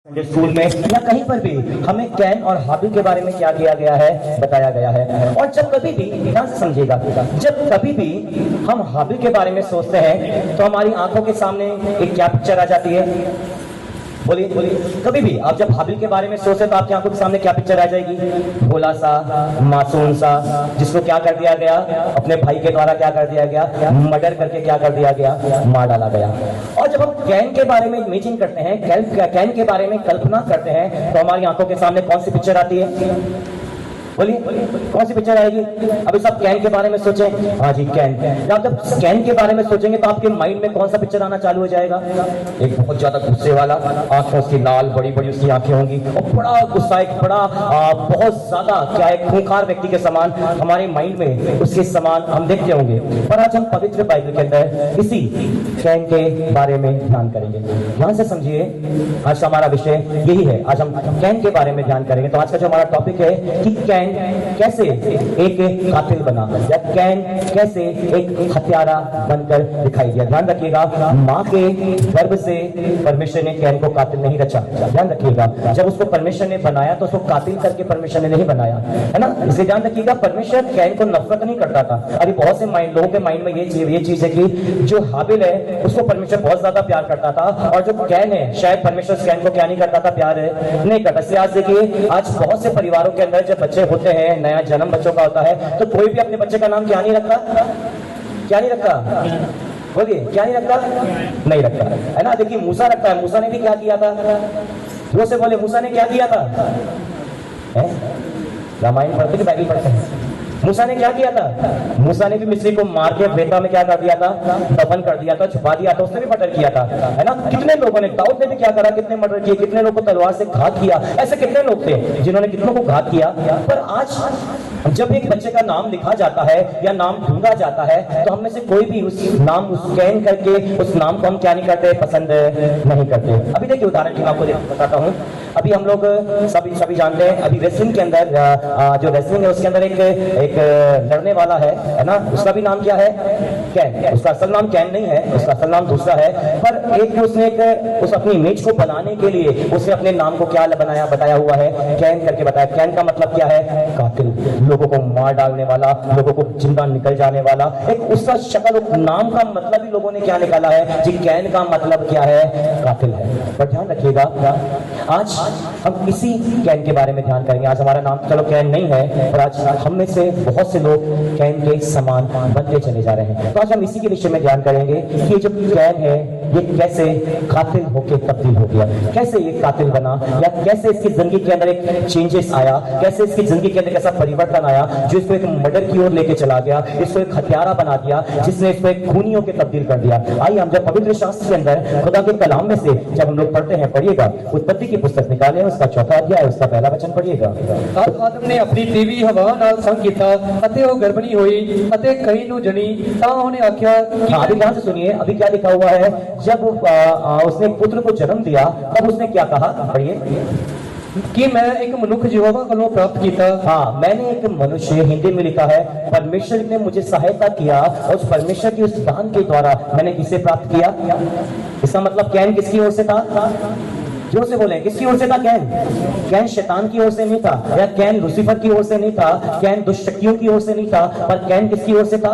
Sunday school में या कहीं पर भी हमें कैन और हाबिल के बारे में क्या किया गया है, बताया गया है। और जब कभी भी ध्यान से समझिएगा, जब कभी भी हम हाबिल के बारे में सोचते हैं तो हमारी आंखों के सामने एक क्या पिक्चर आ जाती है? बोलिए बोलिए। कभी भी आप जब हाबिल के बारे में सोचते तो आपकी आंखों के सामने क्या पिक्चर आ जाएगी? भोला सा, मासूम सा, जिसको क्या कर दिया गया, अपने भाई के द्वारा क्या कर दिया गया, मर्डर करके क्या कर दिया गया, मार डाला गया। और जब हम कैन के बारे में इमेजिन करते हैं, कैन के बारे में कल्पना करते हैं, तो हमारी आंखों के सामने कौन सी पिक्चर आती है? बोलिए कौन सी पिक्चर आएगी? अभी सब कैन के बारे में सोचें। हाँ जी, कैन। आप जब कैन के बारे में सोचेंगे तो आपके माइंड में कौन सा पिक्चर आना चालू हो जाएगा? एक बहुत ज्यादा गुस्से वाला, आंखें उसकी लाल, बड़ी बड़ी उसकी आंखें होंगी और बड़ा गुस्सा, एक बड़ा बहुत ज्यादा क्या है, खूंखार व्यक्ति के समान हमारे माइंड में उसके समान हम देखते होंगे। पर आज हम पवित्र बाइबल के अंदर इसी कैन के बारे में ध्यान करेंगे। ध्यान से समझिए, आज हमारा विषय यही है। आज हम कैन के बारे में ध्यान करेंगे। तो आज का जो हमारा टॉपिक है कि कैन कैसे एक कातिल बना, या कैन कैसे एक हत्यारा बनकर दिखाई दिया। ध्यान रखिएगा, माँ के गर्भ से परमेश्वर ने कैन को कातिल नहीं रचा। ध्यान रखिएगा, जब उसको परमेश्वर ने बनाया तो उसको कातिल करके परमेश्वर ने नहीं बनाया, है ना। इसे ध्यान रखिएगा, परमेश्वर कैन को नफरत नहीं करता था। अभी बहुत से लोगों के माइंड में ये चीज है कि जो हाबिल है उसको परमेश्वर बहुत ज्यादा प्यार करता था, और जो कैन है शायद परमेश्वर कैन को क्या नहीं करता था, प्यार नहीं करता। इसलिए आज देखिए, आज बहुत से परिवारों के अंदर जब बच्चे होते हैं, नया जन्म बच्चों का होता है, तो कोई भी अपने बच्चे का नाम क्या नहीं रखता? क्या नहीं रखता? बोलिए, क्या नहीं रखता? नहीं रखता, है ना। देखिए, मूसा रखता है। मूसा ने भी क्या किया था? जो से बोले, मूसा ने क्या किया था? रामायण पढ़ते कि बाइबल पढ़ते हैं? मूसा ने क्या किया था? मूसा ने भी मिस्री को मार के बेटा में क्या कर दिया था? दफन कर दिया था, छुपा दिया था। उसने भी मर्डर किया था, है ना। कितने लोगों ने, दाऊद ने भी क्या करा, कितने मर्डर किए, कितने लोगों को तलवार से घात किया। ऐसे कितने लोग थे जिन्होंने कितनों को घात किया। पर आज जब एक बच्चे का नाम लिखा जाता है या नाम ढूंढा जाता है, तो हम में से कोई भी उस नाम स्कैन करके उस नाम को हम क्या नहीं करते, पसंद नहीं करते। अभी देखिए, उदाहरण की मैं आपको बताता हूँ। अभी हम लोग सभी जानते हैं, अभी रेसलिंग के अंदर जो रेसलिंग है उसके अंदर एक लड़ने वाला है ना। उसका भी नाम क्या है? कैन। उसका असल नाम कैन नहीं है, उसका असल नाम दूसरा है। पर एक उसने उस अपनी इमेज को बनाने के लिए उसने अपने नाम को क्या बनाया, बताया हुआ है, कैन करके बताया। कैन का मतलब क्या है? कातिल, लोगों को मार डालने वाला, लोगों को जिंदा निकल जाने वाला। एक उसका शक्ल, नाम का मतलब ही लोगों ने क्या निकाला है जी, कैन का मतलब क्या है? कातिल है। पर ध्यान रखिएगा, आज हम इसी कैन के बारे में ध्यान करेंगे। आज हमारा नाम चलो कैन नहीं है, पर आज हम में से बहुत से लोग कैन के समान बनते चले जा रहे हैं। तो आज हम इसी के विषय में ध्यान करेंगे कि जो कैन है ये कैसे कातिल होके तब्दील हो गया, कैसे ये कातिल बना, या कैसे इसकी जिंदगी के अंदर एक चेंजेस आया, कैसे इसकी जिंदगी के अंदर कैसा परिवर्तन आया जो इसको एक मर्डर की ओर लेके चला गया, इसको एक हत्यारा बना दिया, जिसने इसको एक खूनियों के तब्दील कर दिया। आइए हम जब पवित्र शास्त्र के अंदर खुदा के कलाम में से जब हम लोग पढ़ते हैं, पढ़िएगा, उत्पत्ति की पुस्तक निकाले, उसका 4वां अध्याय, उसका पहला वचन पढ़िएगा। तब आदम ने अपनी बीवी हवा नाल संग कीता अते वो गर्भणी हुई अते कहीं नु जनी ता उन्हें आख्या। अभी ध्यान से सुनिए, अभी क्या लिखा हुआ है? जब उसने पुत्र को जन्म दिया तब उसने क्या कहा? पढ़िए कि मैं एक मनुष्य यहोवा को प्राप्त किया। हाँ, मैंने एक मनुष्य, हिंदी में लिखा है परमेश्वर ने मुझे सहायता किया, और उस परमेश्वर की उस दान के द्वारा मैंने किसे प्राप्त किया? इसका मतलब कैन किसकी ओर से था? जोर से बोले, किसकी ओर से था कैन? कैन शैतान की ओर से नहीं था, या कैन लूसीफर की ओर से नहीं था, कैन दुष्ट शक्तियों की ओर से नहीं था, पर कैन किसकी ओर से था?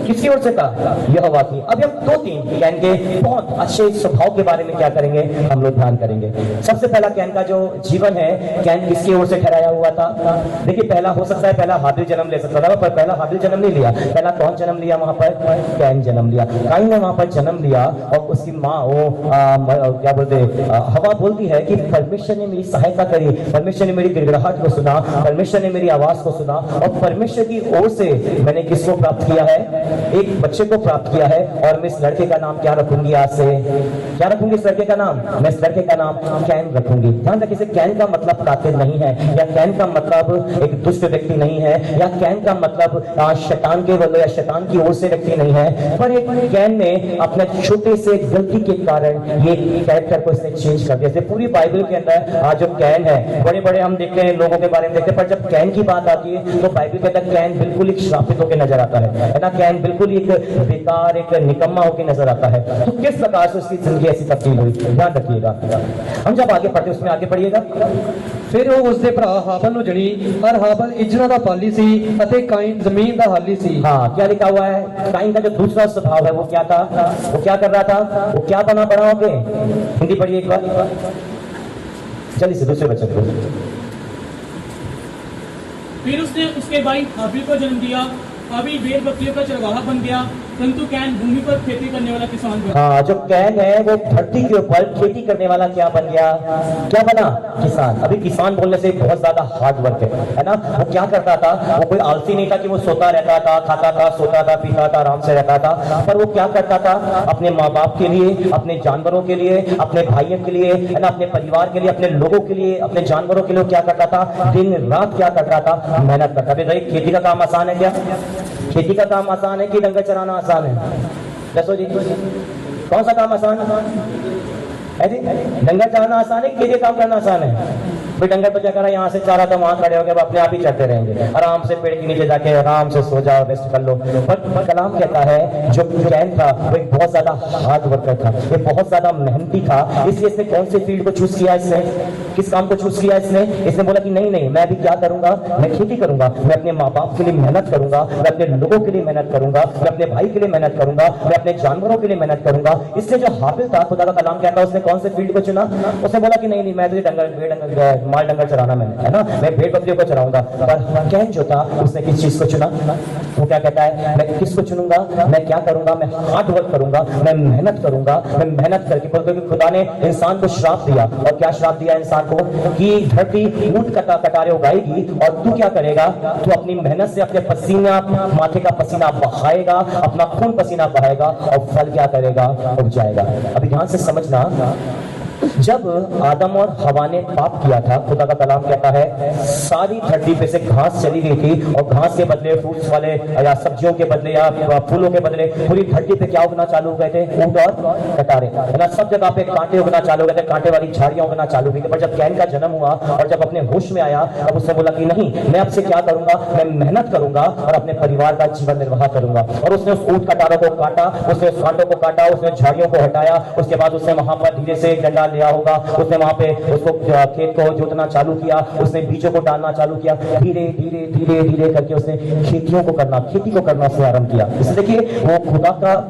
किसकी ओर से था? यहोवा की। अभी हम 2-3 कैन के बहुत अच्छे स्वभाव के बारे में क्या करेंगे, हम लोग ध्यान करेंगे। सबसे पहला कैन का जो जीवन है, कैन किसकी ओर से ठहराया हुआ था? देखिए, पहला हो सकता है पहला हाबिल जन्म ले सकता था, पर पहला हाबिल जन्म नहीं लिया। पहला कौन जन्म लिया वहां पर? कैन जन्म लिया। काइन ने वहां पर जन्म लिया, और उसकी माँ क्या बोलते, हवा बोलती है कि परमेश्वर ने मेरी सहायता करी, परमेश्वर ने मेरी गिड़गिड़ाहट को सुना, परमेश्वर ने मेरी आवाज को सुना, और परमेश्वर की ओर से मैंने किसको प्राप्त किया है? एक बच्चे को प्राप्त किया है। और मैं इस लड़के का नाम क्या रखूंगी? आज से क्या रखूंगी इस लड़के का नाम? मैं इस लड़के का नाम कैन रखूंगी। ध्यान रखिए, कैन का मतलब कातिल नहीं है, या कैन का मतलब एक दुष्ट व्यक्ति नहीं है, या कैन का मतलब शैतान के बदले या शैतान की ओर से व्यक्ति नहीं है, पर एक कैन ने अपने छोटे से गलती के कारण ये कैरेक्टर को इसने चेंज कर दिया, इसलिए पूरी बाइबल के अंदर आज जो कैन है, बड़े बड़े हम देखते हैं लोगों के बारे में देखते हैं, पर जब कैन की बात आती है तो बाइबल के अंदर कैन बिल्कुल एक श्रापित होकर नजर आता है ना। कैन बिल्कुल एक बेकार, एक निकम्मा होकर नजर आता है। तो किस प्रकार से उसकी जिंदगी ऐसी तब्दील हुई, ध्यान रखिएगा। हम जब आगे पढ़ते उसमें आगे पढ़िएगा। ਫਿਰ ਉਹ ਉਸਦੇ ਭਰਾ ਹਾਬਲ ਨੂੰ ਜਣੀ ਔਰ ਹਾਬਲ ਇਜਰਾ ਦਾ ਪਾਲੀ ਸੀ ਅਤੇ ਕਾਇਨ ਜ਼ਮੀਨ ਦਾ ਹਾਲੀ ਸੀ। हाँ, क्या लिखा हुआ है? काइन का जो दूसरा स्वभाव है वो क्या था? वो क्या कर रहा था? वो क्या बना बड़ा हो गए? हिंदी पढ़िए एक बार जल्दी से, दूसरे बच्चे को। फिर उसने उसके भाई हाबिल को जन्म दिया। हाबिल भेड़ बकरियों का चरवाहा बन गया, परंतु कैन भूमि पर खेती करने वाला किसान बना। हाँ, जो कैन है वो धरती के ऊपर खेती करने वाला क्या बन गया? क्या बना? किसान। अभी किसान बोलने से बहुत ज्यादा हार्ड वर्क है ना। वो क्या करता था? वो कोई आलसी नहीं था कि वो सोता रहता था, खाता था, सोता था, पीता था, आराम से रहता था। पर वो क्या करता था? अपने माँ बाप के लिए, अपने जानवरों के लिए, अपने भाइयों के लिए, है ना, अपने परिवार के लिए, अपने लोगों के लिए, अपने जानवरों के लिए क्या करता था? दिन रात क्या करता था? मेहनत करता था। खेती का काम आसान है क्या? खेती का काम आसान है कि डंगर चराना आसान है? दसो जी, कौन सा काम आसान है जी? डंगर चराना आसान है, खेती काम करना आसान है? फिर डंगर पर क्या करा, यहाँ से चारा तो वहां खड़े हो गए, अपने आप ही चढ़ते रहेंगे, आराम से पेड़ के नीचे जाके आराम से सो जाओ, रेस्ट कर लो। पर कलाम कहता है जो कैन था वो एक बहुत ज्यादा हार्ड वर्कर था, ये बहुत ज्यादा मेहनती था। इसलिए इसने कौन से फील्ड को चूज किया? इसने किस काम को चूज किया? इसने बोला कि नहीं नहीं, मैं भी क्या करूंगा? मैं खेती करूंगा, मैं अपने माँ बाप के लिए मेहनत करूंगा, मैं अपने लोगों के लिए मेहनत करूंगा, मैं अपने भाई के लिए मेहनत करूंगा, मैं अपने जानवरों के लिए मेहनत करूंगा। इसलिए जो हाबिल था, खुदा का कलाम क्या था, उसने कौन से फील्ड को चुना? उसने बोला कि नहीं नहीं, मैं तो माल डंगर चराना, मैंने, है ना, मैं भेड़ बकरियों को चराऊंगा। पर कैन जो था उसने किस चीज को चुना? वो क्या कहता है? मैं किसको चुनूंगा? मैं क्या करूंगा? मैं हार्ड वर्क करूंगा, मैं मेहनत करूंगा, मैं मेहनत करके, क्योंकि खुदा ने इंसान को श्राप दिया। और क्या श्राप दिया इंसान को? कि धरती ऊंट कटारे उगाएगी और तू क्या करेगा? तू अपनी मेहनत से अपने पसीना, माथे का पसीना बहाएगा, अपना खून पसीना बहाएगा और फल क्या करेगा? उपजाएगा। अभी ध्यान से समझना, जब आदम और हवा ने पाप किया था, खुदा का कलाम कहता है सारी धरती पे से घास चली गई थी और घास के बदले फ्रूट्स वाले या सब्जियों के बदले या फूलों के बदले पूरी धरती पे क्या उगना चालू हो गए थे? ऊंट और कटारे, है ना। सब जगह पे कांटे उगना चालू हो गए थे, कांटे वाली झाड़ियां उगना चालू हुई थी। पर जब कैन का जन्म हुआ और जब अपने होश में आया, तब उसने बोला कि नहीं, मैं अब से क्या करूंगा? मैं मेहनत करूंगा और अपने परिवार का जीवन निर्वाह करूंगा। और उसने उस ऊंट कटारों को काटा, उसने उस कांटों को काटा, उसने झाड़ियों को हटाया। उसके बाद उसने वहां पर धीरे से एक डंडा लिया होगा, उसने वहां पे उसको खेत को जोतना चालू किया, उसने बीजों को डालना चालू किया, धीरे धीरे धीरे धीरे करके उसने खेती को करना उसने आरंभ किया। इसलिए देखिए वो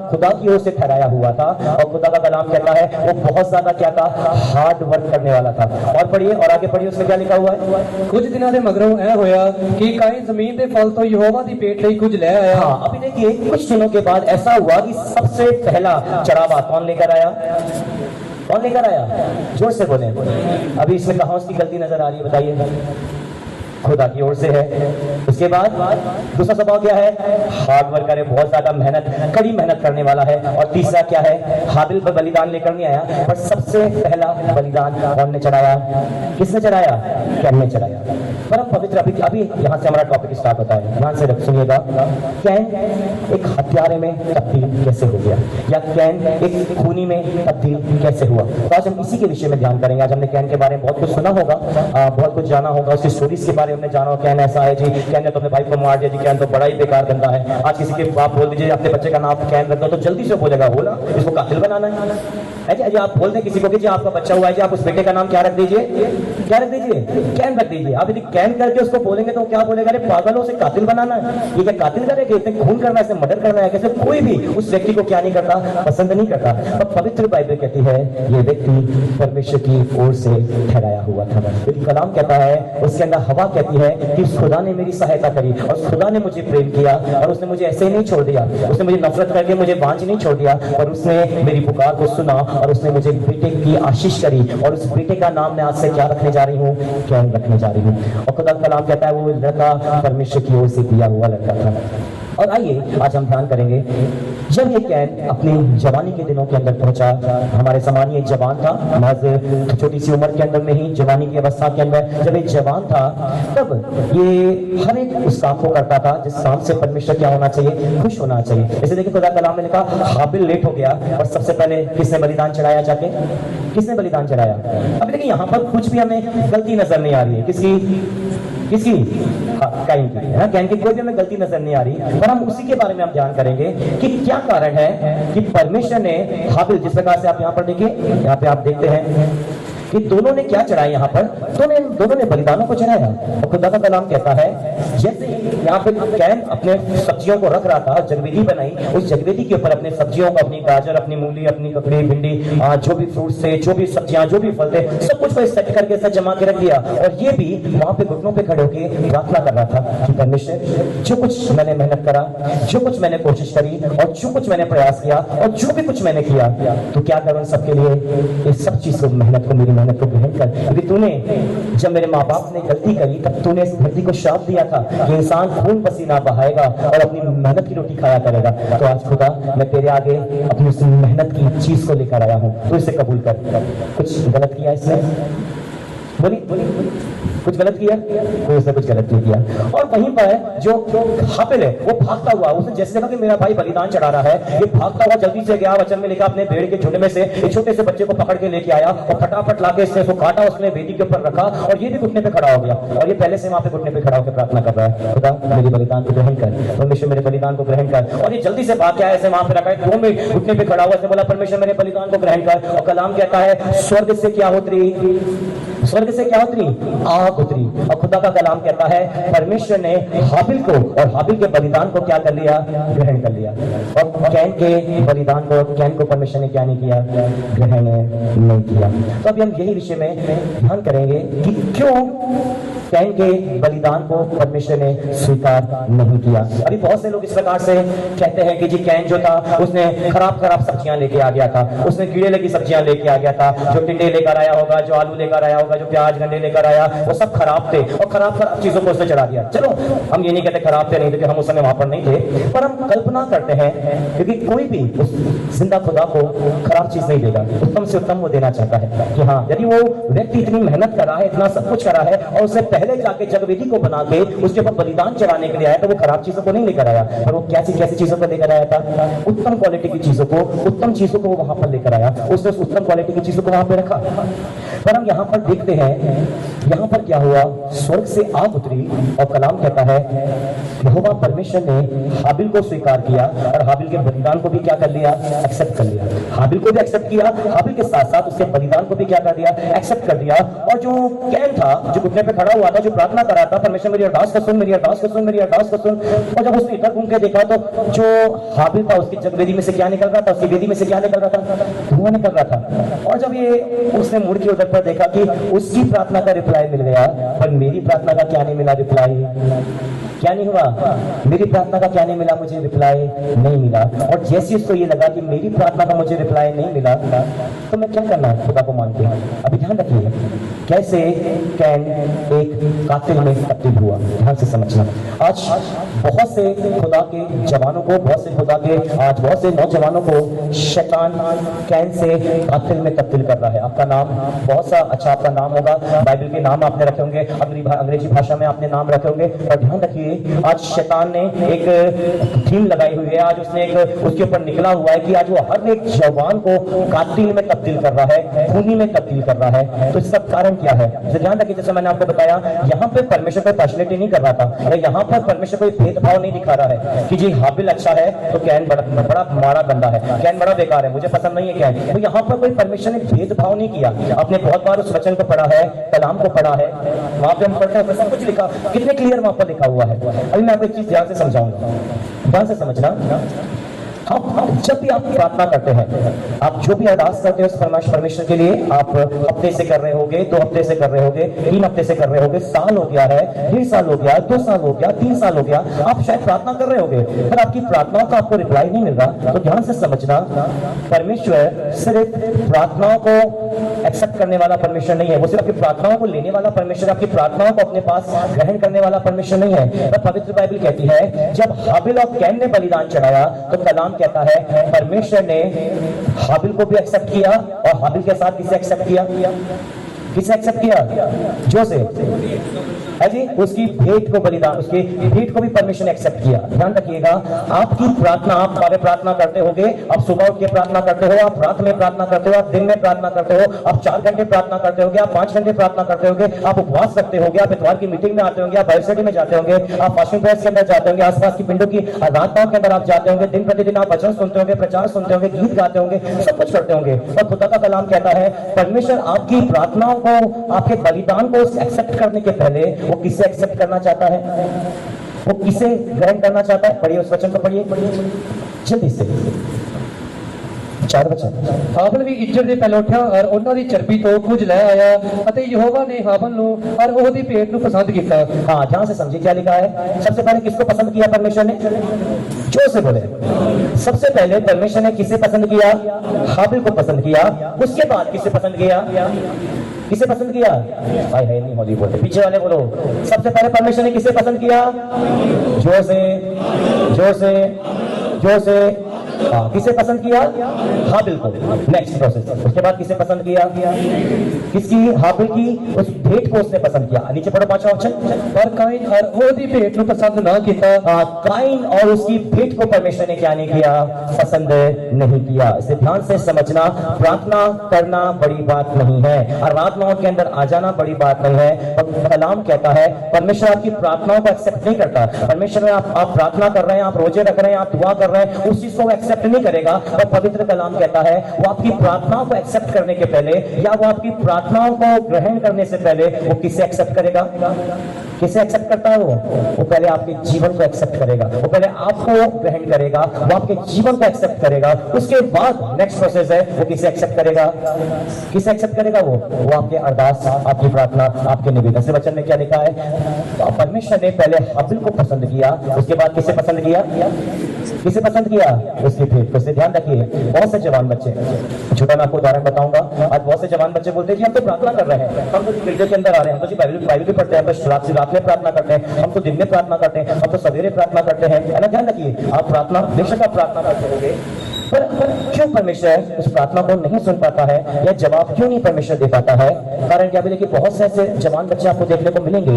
खुदा की ओर से ठहराया हुआ था और खुदा का कलाम कहता है वो बहुत ज्यादा क्या था? हार्ड वर्क करने वाला था। और पढ़िए, और आगे पढ़िए, उसमें क्या लिखा हुआ है? कुछ दिनों के मगरों ऐ होया कि काइन जमीन के फल तो यहोवा दी पेट लई कुछ ले आया। हाँ, अभी देखिए कुछ दिनों के बाद ऐसा हुआ कि सबसे पहला चढ़ावा कौन लेकर आया? कौन लेकर आया? जोर से बोले। अभी इसमें कहां उसकी गलती नजर आ रही है, बताइए? खुदा की ओर से है। उसके बाद दूसरा स्वभाव क्या है? हार्ड वर्कर है, बहुत ज्यादा मेहनत, कड़ी मेहनत करने वाला है। और तीसरा क्या है? हाबिल पर बलिदान लेकर नहीं आया, पर सबसे पहला बलिदान कौन ने चढ़ाया? किसने चढ़ाया? कैन ने चढ़ाया। परम पवित्र, अभी यहाँ से हमारा टॉपिक स्टार्ट होता है, ध्यान से सुनिएगा। कैन एक हत्यारे में तब्दील कैसे हो गया, या कैन एक खूनी में तब्दील कैसे हुआ? तो आज हम इसी के विषय में ध्यान करेंगे। आज हमने कैन के बारे में बहुत कुछ सुना होगा, बहुत कुछ जाना होगा, उसकी स्टोरीज के बारे में हमने जाना। कैन ऐसा है जी, कैन ने तो अपने भाई को मार दिया जी, कैन तो बड़ा ही बेकार बंदा है। आज किसी के बाप बोल दीजिए अपने बच्चे का नाम कैन रख दो तो जल्दी से बोलेगा, बोला इसको कातिल बनाना है जी। आप बोल दें किसी को कि जी आपका बच्चा हुआ है जी, आप उस बेटे का नाम क्या रख दीजिए? क्या रख दीजिए? कैन रख दीजिए। आप यदि कैन करके उसको बोलेंगे तो क्या बोलेगा? अरे पागल हो, उसे कातिल बनाना है, ये क्या कातिल करेगा? इसे खून करना है, इसे मर्डर करना है? कैसे? कोई भी उस व्यक्ति को क्या नहीं करता? पसंद नहीं करता। पर पवित्र बाइबल कहती है ये व्यक्ति परमेश्वर की ओर से ठहराया हुआ था। कलाम कहता है उसके अंदर हवा कहती है कि खुदा ने मेरी सहायता करी और खुदा ने मुझे प्रेम किया और उसने मुझे ऐसे ही नहीं छोड़ दिया, उसने मुझे नफरत करके मुझे बांझ नहीं छोड़ दिया, पर उसने मेरी पुकार को सुना और उसने मुझे बेटे की आशीष करी। और उस बेटे का नाम मैं आज से क्या रखने जा रही हूँ? कैन रखने जा रही हूँ। और खुदा कलाम कहता है वो लड़का परमेश्वर की ओर से दिया हुआ लड़का था। और आइए आज हम ध्यान करेंगे, जब ये कैन अपनी जवानी के दिनों के अंदर पहुंचा, हमारे समान ये जवान था, महज छोटी सी उम्र के अंदर में ही जवानी की अवस्था के अंदर जब ये जवान था, तब ये हर एक उस काम को करता था जिस काम से परमेश्वर क्या होना चाहिए? खुश होना चाहिए। इसे देखिए खुदा कलाम में लिखा हाबिल लेट हो गया और सबसे पहले किसने बलिदान चढ़ाया? जाके किसने बलिदान चढ़ाया? अब देखिए यहाँ पर कुछ भी हमें गलती नजर नहीं आ रही है। किसकी? कैन की, है ना? कैन की कोई भी हमें गलती नजर नहीं आ रही, पर हम उसी के बारे में हम ध्यान करेंगे कि क्या कारण है कि परमेश्वर ने हाबिल, जिस प्रकार से आप यहाँ पर देखिए, यहाँ पे आप देखते हैं कि दोनों ने क्या चढ़ाया, यहाँ पर दोनों ने बलिदानों को चढ़ाया। और खुदा का कलाम कहता है जैसे यहाँ पे कैन अपने सब्जियों को रख रहा था, जगवेदी बनाई, उस जगवेदी के ऊपर अपने सब्जियों को, अपनी गाजर, अपनी मूली, अपनी ककड़ी, भिंडी, जो भी फ्रूट्स थे, जो भी सब्जियां, जो भी फल थे, सब कुछ को सेट करके सब जमा के रख दिया। और ये भी वहां पे घुटनों पे खड़े होकर प्रार्थना कर रहा था कि परमेश्वर, जो कुछ मैंने मेहनत करा, जो कुछ मैंने कोशिश करी, और जो कुछ मैंने प्रयास किया, और जो भी कुछ मैंने किया, तो क्या करूं सबके लिए इस सब चीज को, मेहनत को, मेरी मेहनत को ग्रहण कर। क्योंकि तूने, जब मेरे माँ बाप ने गलती करी, तब तूने इस धरती को श्राप दिया था कि इंसान खून पसीना बहाएगा और अपनी मेहनत की रोटी खाया करेगा। तो आज खुदा, मैं तेरे आगे अपनी उस मेहनत की चीज को लेकर आया हूँ, तो इसे कबूल कर। कुछ गलत किया इसने? बोली कुछ गलत किया? तो उसने कुछ गलत नहीं किया। और वहीं पर जो हाबिल है, वो भागता हुआ, उसने जैसे देखा कि मेरा भाई बलिदान चढ़ा रहा है, ये भागता हुआ जल्दी से गया, वचन में लिखा अपने भेड़ के झुंड में से एक छोटे से बच्चे को पकड़ के लेके आया और फटाफट लाके इसने उसको काटा, उसने वेदी के ऊपर रखा, और ये भी घुटने पे खड़ा हो गया। और ये पहले से वहां पे घुटने पे खड़ा होकर प्रार्थना कर रहा है, खुदा मेरे बलिदान को ग्रहण कर, परमेश्वर मेरे बलिदान को ग्रहण कर। और ये जल्दी से भाग के आया, ऐसे वहां पे रखा है, दोनों में घुटने पे खड़ा हुआ, ऐसे बोला परमेश्वर मेरे बलिदान को ग्रहण कर। और कलाम कहता है स्वर्ग से क्या उतरी? स्वर्ग से क्या उतरी? आग उतरी। और खुदा का कलाम कहता है परमेश्वर ने हाबिल को और हाबिल के बलिदान को क्या कर लिया? ग्रहण कर लिया। और कैन के बलिदान को, कैन को परमेश्वर ने क्या नहीं किया? ग्रहण नहीं किया। तो अभी हम यही विषय में ध्यान करेंगे कि क्यों कैन के बलिदान को परमेश्वर ने स्वीकार नहीं किया। अभी बहुत से लोग इस प्रकार से कहते हैं कि जी कैन जो था, उसने खराब सब्जियां लेके आ गया था, उसने कीड़े लगी सब्जियां लेके आ गया था, जो टिंडे लेकर आया होगा, जो आलू लेकर आया होगा, जो प्याज गंडे लेकर आया, वो सब खराब थे, और खराब चीजों को उसने चढ़ा दिया। चलो हम ये नहीं कहते खराब थे, नहीं थे, हम उस समय वहां पर नहीं थे, पर हम कल्पना करते हैं, क्योंकि कोई भी उस जिंदा खुदा को खराब चीज नहीं देगा, उत्तम से उत्तम वो देना चाहता है। कि हाँ, यदि वो व्यक्ति इतनी मेहनत कर रहा है, इतना सब कुछ कर रहा है, और उससे पहले जाके जगवेदी को बना के उसके ऊपर बलिदान चढ़ाने के लिए आया, तो वो खराब चीजों को नहीं लेकर आया, पर वो कैसी चीजों को लेकर आया था? उत्तम क्वालिटी की चीजों को, उत्तम चीजों को वो वहां पर लेकर आया, उसने उत्तम क्वालिटी की चीजों को वहां पर रखा। पर हम यहाँ पर देखते हैं, यहाँ पर क्या हुआ? स्वर्ग से आग उतरी, और कलाम कहता है यहोवा परमेश्वर ने हाबिल को स्वीकार किया, और हाबिल के बलिदान को भी क्या कर लिया? एक्सेप्ट कर लिया। हाबिल को भी एक्सेप्ट किया, हाबिल के साथ साथ उसके बलिदान को भी क्या कर दिया? एक्सेप्ट कर दिया। और जो कैन था, जो घुटने पे खड़ा हुआ था, जो प्रार्थना कर रहा था, परमेश्वर मेरी अरदास को सुन, मेरी अरदास को सुन, मेरी अरदास को सुन, और जब उसने इधर घूम के देखा, तो जो हाबिल था, उसकी जगवेदी में से क्या निकल रहा था? उसकी वेदी में से क्या निकल रहा था? धुआं निकल रहा था। और जब ये उसने मुड़ के उधर पर देखा कि उसकी प्रार्थना का रिप्लाई मिल गया, पर मेरी प्रार्थना का क्या नहीं मिला? रिप्लाई क्या नहीं हुआ? मेरी प्रार्थना का क्या नहीं मिला? मुझे रिप्लाई नहीं मिला। और जैसे उसको ये लगा कि मेरी प्रार्थना का मुझे रिप्लाई नहीं मिला, तो मैं क्या करना खुदा को मान के? अभी ध्यान रखिए कैसे कैन एक कातिल में तब्दील हुआ, ध्यान से समझना। आज बहुत से खुदा के जवानों को, बहुत से नौजवानों को शैतान कैन से कातिल में तब्दील कर रहा है। आपका नाम बहुत सा अच्छा आपका नाम होगा, बाइबल के नाम आपने रखे होंगे, अंग्रेजी भाषा में आपने नाम रखे होंगे, और ध्यान रखिए आज शैतान ने एक थीम लगाई हुई है, आज उसने एक उसके ऊपर निकला हुआ है कि आज वो हर एक जवान को कातिल में तब्दील कर रहा है, खूनी में तब्दील कर रहा है। तो इसका कारण क्या है? ध्यान रखिए, जैसे मैंने आपको बताया, यहाँ पे परमेश्वर कोई पर्सनैलिटी नहीं कर रहा था, यहाँ पर परमेश्वर कोई भेदभाव नहीं दिखा रहा है कि जी हाबिल अच्छा है तो कैन बड़ा मारा गंदा है, कैन बड़ा बेकार है, मुझे पसंद नहीं है कैन। तो यहाँ पर कोई परमेश्वर ने भेदभाव नहीं किया। आपने बहुत बार उस वचन को पढ़ा है, कलाम को पढ़ा है, वहां पे हम पढ़ते हैं सब कुछ लिखा, कितने क्लियर वहां पर लिखा हुआ है। अभी मैं आपको एक चीज ध्यान से समझाऊंगा, ध्यान से समझना। जब भी आप प्रार्थना करते हैं, आप जो भी अरदास करते हो परमेश्वर के लिए, आप हफ्ते से कर रहे होगे, 2 हफ्ते से कर रहे होगे, 3 हफ्ते से कर रहे होगे, साल हो गया है, 1.5 साल हो गया, 2 साल हो गया, 3 साल हो गया, आप शायद प्रार्थना कर रहे होगे, पर आपकी प्रार्थनाओं का आपको रिप्लाई नहीं मिल रहा। तो ध्यान से समझना, परमेश्वर सिर्फ प्रार्थनाओं को एक्सेप्ट करने वाला परमेश्वर नहीं है, वो सिर्फ आपकी प्रार्थनाओं को लेने वाला परमेश्वर, आपकी प्रार्थनाओं को अपने पास ग्रहण करने वाला परमेश्वर नहीं है। पर पवित्र बाइबल कहती है जब हाबिल और कैन ने बलिदान चढ़ाया, तो कलाम कहता है परमेश्वर ने हाबिल को भी एक्सेप्ट किया, और हाबिल के साथ किसे एक्सेप्ट किया? किसे एक्सेप्ट किया? जो से है जी, उसकी भेंट को बलिदान, उसके भेंट को भी परमेश्वर ने एक्सेप्ट किया। ध्यान रखिएगा, आपकी प्रार्थना, आप सारे प्रार्थना करते होंगे, आप सुबह उठ के प्रार्थना करते हो, आप रात में प्रार्थना करते हो, आप दिन में प्रार्थना करते हो, आप 4 घंटे प्रार्थना करते होगे, आप 5 घंटे प्रार्थना करते होगे, आप उपवास रखते होंगे, आप इतवार की मीटिंग में आते होंगे, आप बाइबल स्टडी में जाते होंगे, आप फास्टिंग प्रेयर्स के अंदर जाते होंगे, आसपास की पिंडों की आराधनाओं के अंदर आप जाते होंगे, दिन प्रतिदिन आप वचन सुनते होंगे, प्रचार सुनते होंगे, गीत गाते होंगे, सब कुछ करते होंगे। और खुदा का कलाम कहता है परमेश्वर आपकी प्रार्थनाओं को, आपके बलिदान को एक्सेप्ट करने के पहले वो किसे एक्सेप्ट करना चाहता है, वो किसे ग्रहण करना चाहता है? पढ़िए उस वचन को, पढ़िए जल्दी से, 4 वचन। ਹਾਬਲ ਵੀ ਇੱਜ਼ਤ ਦੇ ਪਹਿਲਾਂ ਉੱਠਿਆ ਔਰ ਉਹਨਾਂ ਦੀ ਚਰਬੀ ਤੋਂ ਕੁਝ ਲੈ ਆਇਆ ਅਤੇ ਯਹੋਵਾ ਨੇ ਹਾਬਲ ਨੂੰ ਔਰ ਉਹਦੀ ਭੇਟ ਨੂੰ ਪਸੰਦ ਕੀਤਾ। हाँ, ध्यान से समझिए क्या लिखा है। सबसे पहले किसको पसंद किया परमेश्वर ने? जोर से बोले। सबसे पहले परमेश्वर ने किसे पसंद किया? हाबिल को पसंद किया। उसके बाद किसे पसंद किया? किसे पसंद किया? भाई है नहीं होली बोलते, पीछे वाले बोलो। सबसे पहले परमेश्वर ने किसे पसंद किया? जोर से, जोर से, जोर से। हाँ, किसे पसंद किया? हाबिल को। नेक्स्ट प्रोसेस, उसके बाद किसे पसंद किया? किसकी? हाबिल की उस भेंट को उसने पसंद किया। नीचे पढ़ो 5वां ऑप्शन। पर काइन और ਉਹਦੀ ਭੇਟ ਨੂੰ ਪਸੰਦ ਨਾ ਕੀਤਾ। काइन और उसकी भेंट को परमेश्वर ने क्या नहीं किया? पसंद नहीं किया। इसे ध्यान से समझना, प्रार्थना करना बड़ी बात नहीं है, आराधनाओं के अंदर आ जाना बड़ी बात नहीं है। और कलाम कहता है परमेश्वर आपकी प्रार्थनाओं को एक्सेप्ट नहीं करता। परमेश्वर आप प्रार्थना कर रहे हैं, आप रोजे रख रहे हैं, आप दुआ कर रहे हैं, उस चीज को एक्सेप्ट नहीं करेगा। और पवित्र कलाम कहता है वो आपकी प्रार्थनाओं को एक्सेप्ट करने के पहले, या वो आपकी प्रार्थनाओं को ग्रहण करने से पहले वो किसे एक्सेप्ट करेगा? किसे एक्सेप्ट करता है? वो पहले आपके जीवन को एक्सेप्ट करेगा, वो पहले आपको ग्रहण करेगा, वो आपके जीवन को एक्सेप्ट करेगा। उसके बाद नेक्स्ट प्रोसेस है वो किसे एक्सेप्ट करेगा? किसे एक्सेप्ट करेगा? वो आपके अरदास, आपकी प्रार्थना, आपके निवेदन से। वचन में क्या लिखा है? परमेश्वर ने पहले हाबिल को पसंद किया, उसके बाद किसे पसंद किया? किसे पसंद किया? उसकी भेंट को। ध्यान रखिए, बहुत से जवान बच्चे, छोटा मैं आपको उदाहरण बताऊंगा। आज बहुत से जवान बच्चे बोलते हैं जी हम तो प्रार्थना कर रहे हैं, हम तो गिरजे के अंदर आ रहे हैं, हम तो बाइबल भी पढ़ते हैं, बस रात में प्रार्थना करते हैं, हम तो दिन में प्रार्थना करते हैं, हम तो सवेरे प्रार्थना करते हैं, है ना? ध्यान रखिए, आप प्रार्थना, बेशक आप प्रार्थना करते होंगे, पर क्यों परमेश्वर उस प्रार्थना को नहीं सुन पाता है, या जवाब क्यों नहीं परमेश्वर दे पाता है? कारण क्या? देखिए बहुत से ऐसे जवान बच्चे आपको देखने को मिलेंगे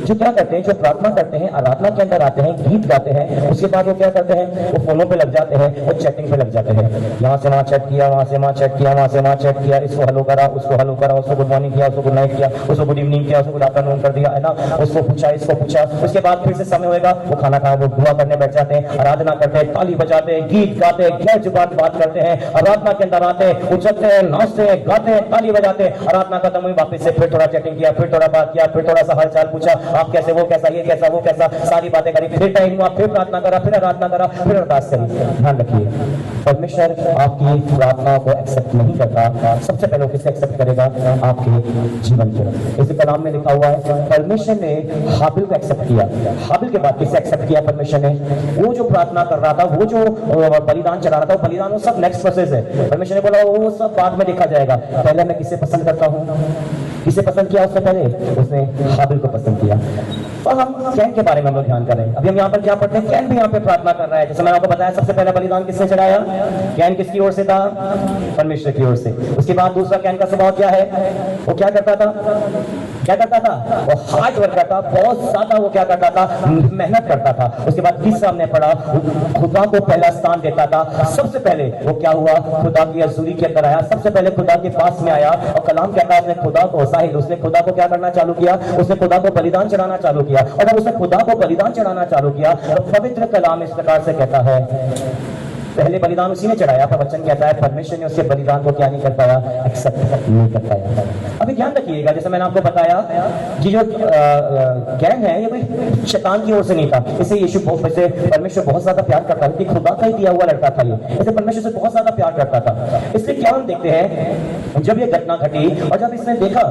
जो क्या करते हैं, जो प्रार्थना करते हैं, आराधना के अंदर आते हैं, गीत गाते हैं, उसके बाद वो क्या करते हैं, वो फोनों पे लग जाते हैं, वो चैटिंग पे लग जाते हैं। यहाँ से वहाँ चैट किया, वहाँ से वहाँ चैट किया, वहाँ से वहाँ चैट किया, इसको हेलो करा, उसको हेलो करा, उसको गुड मॉर्निंग किया, उसको गुड नाइट किया, उसको गुड इवनिंग किया, उसको गुड आफ्टरनून कर दिया, है ना? उसको पूछा, इसको पूछा। उसके बाद फिर से समय होगा, वो खाना खा, वो दुआ करने बैठ जाते हैं, आराधना करते हैं, ताली बजाते हैं, गीत गाते हैं, गैर जुबान बात करते हैं, आराधना के अंदर आते हैं, उछलते हैं, नाचते हैं, गाते हैं, ताली बजाते हैं, आराधना खत्म हुई, वापस से फिर थोड़ा चैटिंग किया, फिर थोड़ा बात किया, फिर थोड़ा सा हालचाल पूछा, आप कैसे, वो कैसा, ये कैसा, वो कैसा, सारी बातें करी, फिर टाइम हुआ, फिर प्रार्थना करा, फिर आराधना करा, फिर अरदास करी। ध्यान रखिए, परमेश्वर आपकी प्रार्थना को एक्सेप्ट नहीं करता। सबसे पहले किसे एक्सेप्ट करेगा? आपके जीवन को। इसी कलाम में लिखा हुआ है परमेश्वर ने हाबिल को एक्सेप्ट किया। हाबिल के बाद किसे एक्सेप्ट किया परमेश्वर ने? वो जो प्रार्थना कर रहा था, वो जो बलिदान चढ़ा रहा था, वो बलिदान, वो सब नेक्स्ट प्रोसेस है। परमेश्वर ने बोला वो सब बाद में देखा जाएगा, पहले मैं किसे पसंद करता हूँ? किसे पसंद किया उससे पहले? उसने हाबिल को पसंद किया। और हम कैन के बारे में हम लोग ध्यान करें। अभी हम यहाँ पर क्या पढ़ते हैं? कैन भी यहाँ पे प्रार्थना कर रहा है। जैसे मैंने आपको बताया, सबसे पहले बलिदान किसने चढ़ाया? कैन किसकी ओर से था? परमेश्वर की ओर से। उसके बाद दूसरा, कैन का स्वभाव क्या है? वो क्या करता था? क्या करता था? वो हार्ड वर्क करता, बहुत ज्यादा वो क्या करता था? मेहनत करता था। उसके बाद तीसरा हमने पढ़ा, खुदा को पहला स्थान देता था। सबसे पहले वो क्या हुआ? खुदा की हजूरी के अंदर आया, सबसे पहले खुदा के पास में आया। और कलाम कहता है उसने खुदा को, साहिल, उसने खुदा को क्या करना चालू किया? उसने खुदा को बलिदान चढ़ाना चालू किया। और जब उसने खुदा को बलिदान चढ़ाना चालू किया तो पवित्र कलाम इस प्रकार से कहता है, पहले बलिदान उसी ने चढ़ाया, पर वचन कहता है परमेश्वर ने उसके बलिदान को क्या नहीं कर पाया? एक्सेप्ट नहीं कर पाया। अभी ध्यान रखिएगा, जैसे मैंने आपको बताया कि जो कैन है ये कोई शैतान की ओर से नहीं था। इसे यीशु से परमेश्वर बहुत ज्यादा प्यार करता था, खुदा का ही दिया हुआ लड़का था ये, इसे परमेश्वर से बहुत ज्यादा प्यार करता था। इसलिए क्या हम देखते हैं, जब ये घटना घटी और जब इसने देखा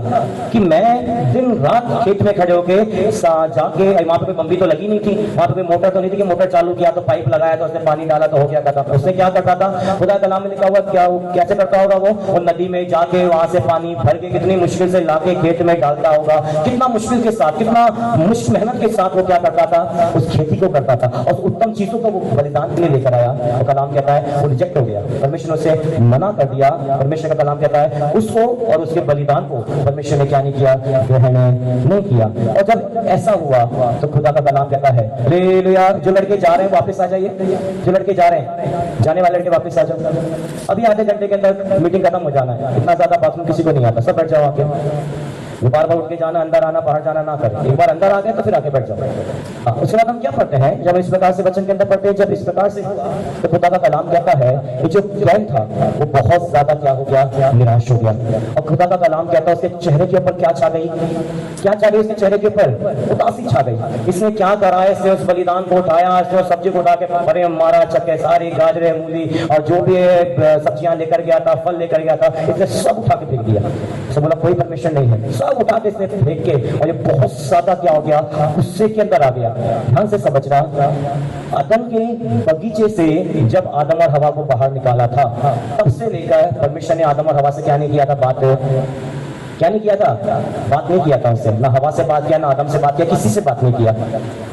कि मैं दिन रात खेत में खड़े होके जाके, वहां पे कोई बम्बी तो लगी नहीं थी, वहां पे कोई मोटर तो नहीं थी कि मोटर चालू किया तो पाइप लगाया तो उसने पानी डाला तो हो गया खत्म। उसने क्या करता था, खुदा कलाम में लिखा हुआ क्या कैसे करता होगा वो नदी में जाके वहां से पानी भर के कितनी मुश्किल से लाके खेत में डालता होगा, कितना मुश्किल के साथ, कितना मुश्किल मेहनत के साथ वो क्या करता था, उस खेती को करता था और उत्तम चीजों को वो बलिदान के लिए लेकर आया। और कलाम कहता है वो रिजेक्ट हो गया, परमेश्वर ने उसे मना कर दिया। परमेश्वर का कलाम कहता है उसको और उसके बलिदान को परमेश्वर ने क्या नहीं किया, ग्रहण नहीं किया। और जब ऐसा हुआ तो खुदा का कलाम कहता है हालेलुया, जो लड़के जा रहे हैं वापस आ जाइए, जो लड़के जा रहे हैं, जाने वाले लड़के वापस आ जाओ, अभी आधे घंटे के अंदर मीटिंग खत्म हो जाना है, इतना ज्यादा बाथरूम किसी को नहीं आता, सब बैठ जाओ आके, बार बार उठ के जाना, अंदर आना, बाहर जाना ना करें, एक बार अंदर आ गए तो फिर आके बैठ जाओ। उसके बाद हम क्या पढ़ते हैं, जब इस प्रकार से वचन के अंदर पढ़ते हैं, जब इस प्रकार से हुआ तो खुदा का कलाम कहता है कि जो कैन था वो बहुत ज्यादा क्या हो गया, निराश हो गया। और खुदा का कलाम कहता है उसके चेहरे के ऊपर क्या छा गई, क्या छा गई उसके चेहरे के ऊपर, उदासी छा गई। इसने क्या करा है, इसने उस बलिदान को उठाया, इसने सब्जी को उठा के बड़े मारा, चक्के सारी गाजरे, मूली और जो भी सब्जियां लेकर गया था, फल लेकर गया था, इसने सब उठा के फेंक दिया। सब बोला कोई परमिशन नहीं है, सब उठा के इसने फेंक के, और ये बहुत ज्यादा क्या हो गया, गुस्से के अंदर आ गया। ध्यान से समझना, आदम के बगीचे से जब आदम और हवा को बाहर निकाला था, तब से लेकर परमेश्वर ने आदम और हवा से क्या नहीं किया था, बात क्या नहीं किया था, बात नहीं किया था उनसे, ना हवा से बात किया, ना आदम से बात किया, किसी से बात नहीं किया।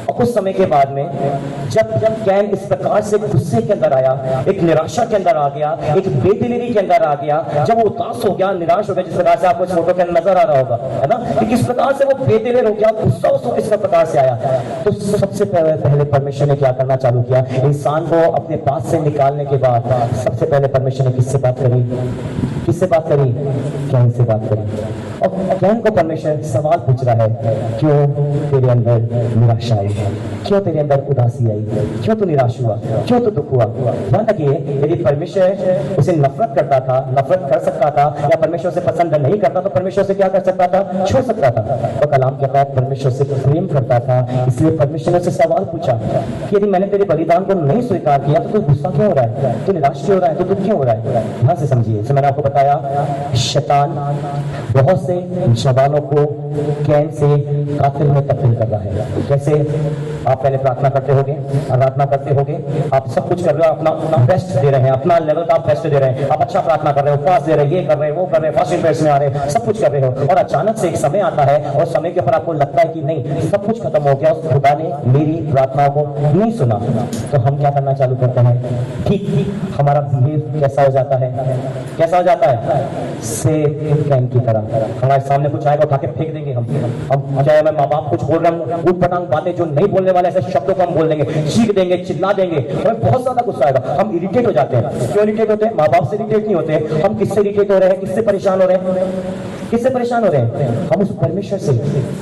और कुछ समय के बाद में जब कैन इस प्रकार से गुस्से के अंदर आया, एक निराशा के अंदर आ गया, एक बेदिली के अंदर आ गया, जब वो उदास हो गया, निराश हो गया, जिस प्रकार से आपको इस फोटो के अंदर नजर आ रहा होगा, है ना, कि किस प्रकार से वो बेदिली हो गया, गुस्सा उसको किस प्रकार से आया, तो सबसे पहले परमेश्वर ने क्या करना चालू किया, इंसान को अपने पास से निकालने के बाद सबसे पहले परमेश्वर ने किससे बात करी, किससे बात करी, कैन से बात करी। और कैन को परमेश्वर सवाल पूछ रहा है, क्यों तेरे अंदर निराशा आई, क्यों तेरे अंदर उदासी आई, क्यों तू निराश हुआ, क्यों तू दुख हुआ। ध्यान रखिए, यदि परमेश्वर उसे नफरत करता था, नफरत कर सकता था, या परमेश्वर से पसंद नहीं करता तो परमेश्वर से क्या कर सकता था, छोड़ सकता था। तो कलाम कहता है परमेश्वर से प्रेम करता था, इसलिए परमेश्वर ने उसे सवाल पूछा कि यदि मैंने तेरे बलिदान को नहीं स्वीकार किया तो तू गुस्सा क्यों हो रहा है, तू निराश क्यों हो रहा है, तू दुख क्यों हो रहा है। ध्यान से समझिए, मैंने आपको बताया शैतान बहुत से जवानों को कैन से कातिल में तब्दील कर रहा है। जैसे आप पहले प्रार्थना करते होगे, आराधना करते होगे, आप सब कुछ कर रहे हो, अपना बेस्ट दे रहे हैं, अपना लेवल का आप बेस्ट दे रहे हैं, आप अच्छा प्रार्थना कर रहे हो, उपवास दे रहे हैं, ये कर रहे हैं, वो कर रहे हैं, फास्टिंग प्रेयर्स में आ रहे हैं, सब कुछ कर रहे हो, और अचानक से एक समय आता है और समय के ऊपर आपको लगता है कि नहीं, सब कुछ खत्म हो गया, उस खुदा ने मेरी प्रार्थनाओं को नहीं सुना। तो हम क्या करना चालू करते हैं, ठीक हमारा बिहेव कैसा हो जाता है, कैसा हो जाता है, सेम कैन की तरह। हमारे सामने कुछ आएगा उठा के फेंक देंगे हम चाहे मैं माँ बाप कुछ बोल रहे हैं, उठ पटांग बातें जो नहीं बोलने वाले ऐसे शब्दों को हम बोल देंगे, चीख देंगे, चिल्ला देंगे, हमें बहुत ज्यादा गुस्सा आएगा, हम इरिटेट हो जाते हैं। क्यों इरिटेट होते हैं, माँ बाप से इरिटेट नहीं होते, हम किससे इरिटेट हो रहे हैं, किससे परेशान हो रहे हैं, किससे परेशान हो रहे हैं, हम उस परमेश्वर से,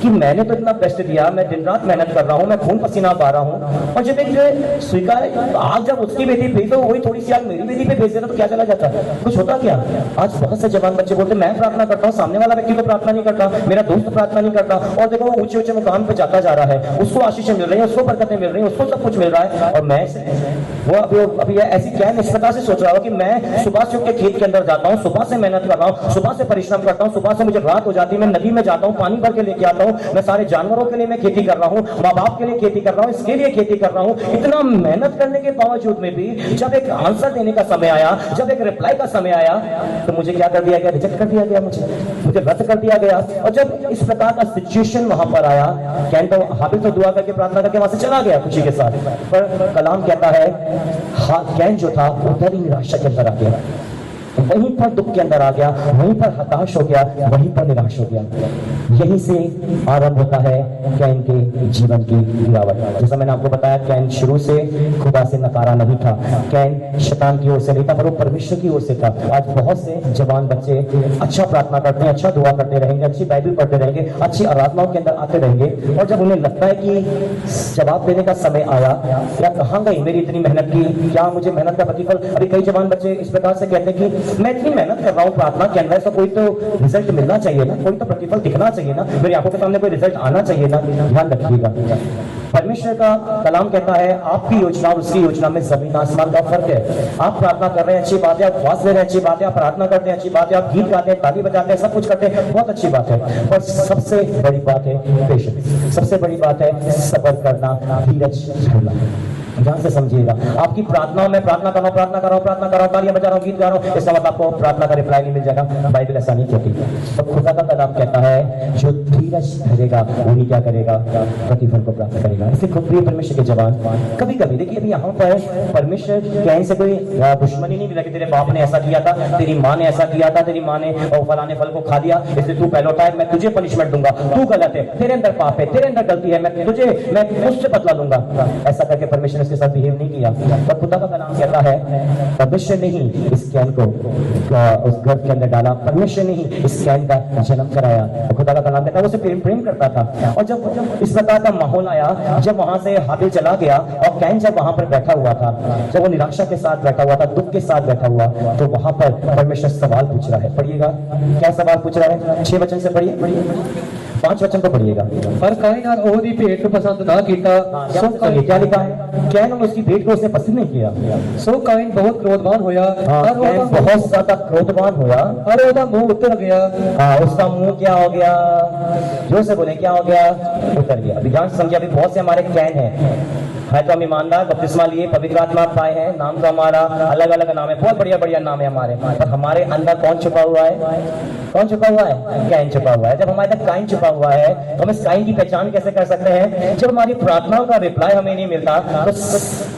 कि मैंने तो इतना बेस्ट दिया, मैं दिन रात मेहनत कर रहा हूँ, मैं खून पसीना पा रहा हूँ, और जब एक जो स्वीकार आग जब उसकी बेटी भेज दो, वही थोड़ी सी आग मेरी बेटी पे भेज देना तो क्या चला जाता, कुछ होता क्या। आज बहुत से जवान बच्चे बोलते मैं प्रार्थना करता हूँ, सामने वाला व्यक्ति तो प्रार्थना नहीं करता, मेरा दोस्त प्रार्थना नहीं करता, और देखो वो ऊंचे ऊंचे मुकाम पे जाता जा रहा है, उसको आशीषें मिल रही है, उसको बरकतें मिल रही है, उसको सब कुछ मिल रहा है, और मैं वो अभी ऐसी क्या इस प्रकार से सोच रहा हूँ कि मैं सुबह से उठ के खेत के अंदर जाता हूँ, सुबह से मेहनत कर रहा हूँ, सुबह से परिश्रम करता हूँ, सुबह से मुझे रात हो जाती है, मैं नदी में जाता हूँ, पानी भर के लेके आता हूँ, मैं सारे जानवरों के लिए मैं खेती कर रहा हूँ, माँ बाप के लिए खेती कर रहा हूँ, इसके लिए खेती कर रहा हूँ, इतना मेहनत करने के बावजूद में भी जब एक आंसर देने का समय आया, जब एक रिप्लाई का समय आया, तो मुझे क्या कर दिया गया, रिजेक्ट कर दिया गया, मुझे रद्द कर दिया गया। और जब इस प्रकार का सिचुएशन वहां पर आया, कैन तो हाबिल तो दुआ करके प्रार्थना करके वहां से चला गया खुशी के साथ, पर कलाम कहता है कैन जो था उधर ही निराशा के अंदर आ गया, वहीं पर दुख के अंदर आ गया, वहीं पर हताश हो गया, वहीं पर निराश हो गया। यहीं से आरंभ होता है कैन के जीवन की गिरावट। जैसा मैंने आपको बताया, कैन शुरू से खुदा से नकारा नहीं था, कैन शैतान की ओर से नहीं था, पर वो परमेश्वर की ओर से था। आज बहुत से जवान बच्चे अच्छा प्रार्थना करते हैं, अच्छा दुआ करते रहेंगे, अच्छी बाइबल पढ़ते रहेंगे, अच्छी आराधनाओं के अंदर आते रहेंगे, और जब उन्हें लगता है कि जवाब देने का समय आया, या कहाँ गई मेरी इतनी मेहनत की, क्या मुझे मेहनत का प्रतिफल। अभी कई जवान बच्चे इस प्रकार से कहते हैं कि मैं इतनी मेहनत कर रहा हूँ प्रार्थना के अंदर, ऐसा कोई तो रिजल्ट मिलना चाहिए ना, कोई तो प्रतिफल दिखना चाहिए ना, मेरी आंखों के सामने कोई रिजल्ट आना चाहिए ना। ध्यान रखिएगा, परमेश्वर का कलाम कहता है आपकी योजना और उसकी योजना में जमीन आसमान का फर्क है। आप प्रार्थना कर रहे हैं, अच्छी बात है, आप उपवास ले रहे हैं, अच्छी बात है, आप प्रार्थना करते हैं, अच्छी बात है, आप गीत गाते हैं, ताली बजाते हैं, सब कुछ करते हैं, बहुत अच्छी बात है, पर सबसे बड़ी बात है पेशेंस, सबसे बड़ी बात है सब्र करना, धीरज धरना। ध्यान से समझिएगा, आपकी प्रार्थनाओं में प्रार्थना कर रहा हूँ, तालियां बजा रहा हूँ, गीत गा रहा हूँ, इसका मतलब आपको प्रार्थना का रिप्लाई नहीं मिल जाएगा। बाइबल ऐसा नहीं कहती। तो खुदा का कलाम कहता है जो धीरज धरेगा वही क्या करेगा, प्रतिफल को प्राप्त करेगा। इसलिए खूब प्रिय परमेश्वर के जवान, कभी कभी देखिए अभी यहाँ पर परमेश्वर कैन से कोई दुश्मनी नहीं मिला कि तेरे बाप ने ऐसा किया था, तेरी माँ ने ऐसा किया था, तेरी माँ ने फलाने फल को खा दिया इसलिए तू पहलौठा है, मैं तुझे पनिशमेंट दूंगा, तू गलत है, तेरे अंदर पाप है, तेरे अंदर गलती है, मैं तुझसे बदला लूंगा। ऐसा करके परमेश्वर ने उसके साथ बिहेव नहीं किया। पर खुदा का कलाम कहता है परमेश्वर ने ही इस कैन को उस गर्भ के अंदर डाला, परमेश्वर ने ही इस कैन का जन्म कराया। और खुदा का कलाम कहता है वो उसे प्रेम करता था। और जब इस प्रकार का माहौल आया, जब वहां से हाबिल चला गया और कैन जब वहां पर बैठा हुआ था, जब वो निराशा के साथ बैठा हुआ था, दुख के साथ बैठा हुआ, तो वहां पर परमेश्वर सवाल पूछ रहा है। पढ़िएगा क्या सवाल पूछ रहा है, 6 वचन से पढ़िए, 5 वचन को पढ़िएगा। पर काइन और ओहदी भेंट को पसंद ना कीता, सो क्या लिखा है, कैन और उसकी भेंट को उसने पसंद नहीं किया। सो काइन बहुत क्रोधवान होया और कैन बहुत ज्यादा क्रोधवान हुआ और ओहदा मुंह उतर गया। उसका मुंह क्या हो गया, जोर से बोले क्या हो गया, उतर गया। अभी ध्यान से समझिए, अभी बहुत से हमारे कैन है तो हम ईमानदार, बपतिस्मा लिए, पवित्र आत्मा पाए हैं, नाम तो हमारा अलग अलग नाम है, बहुत बढ़िया बढ़िया नाम है हमारे, पर हमारे अंदर कौन छुपा हुआ है, कौन छुपा हुआ है, कैन छुपा हुआ है। जब हमारे अंदर कैन छुपा हुआ है तो हम इस कैन की पहचान कैसे कर सकते हैं, जब हमारी प्रार्थनाओं का रिप्लाई हमें नहीं मिलता, तो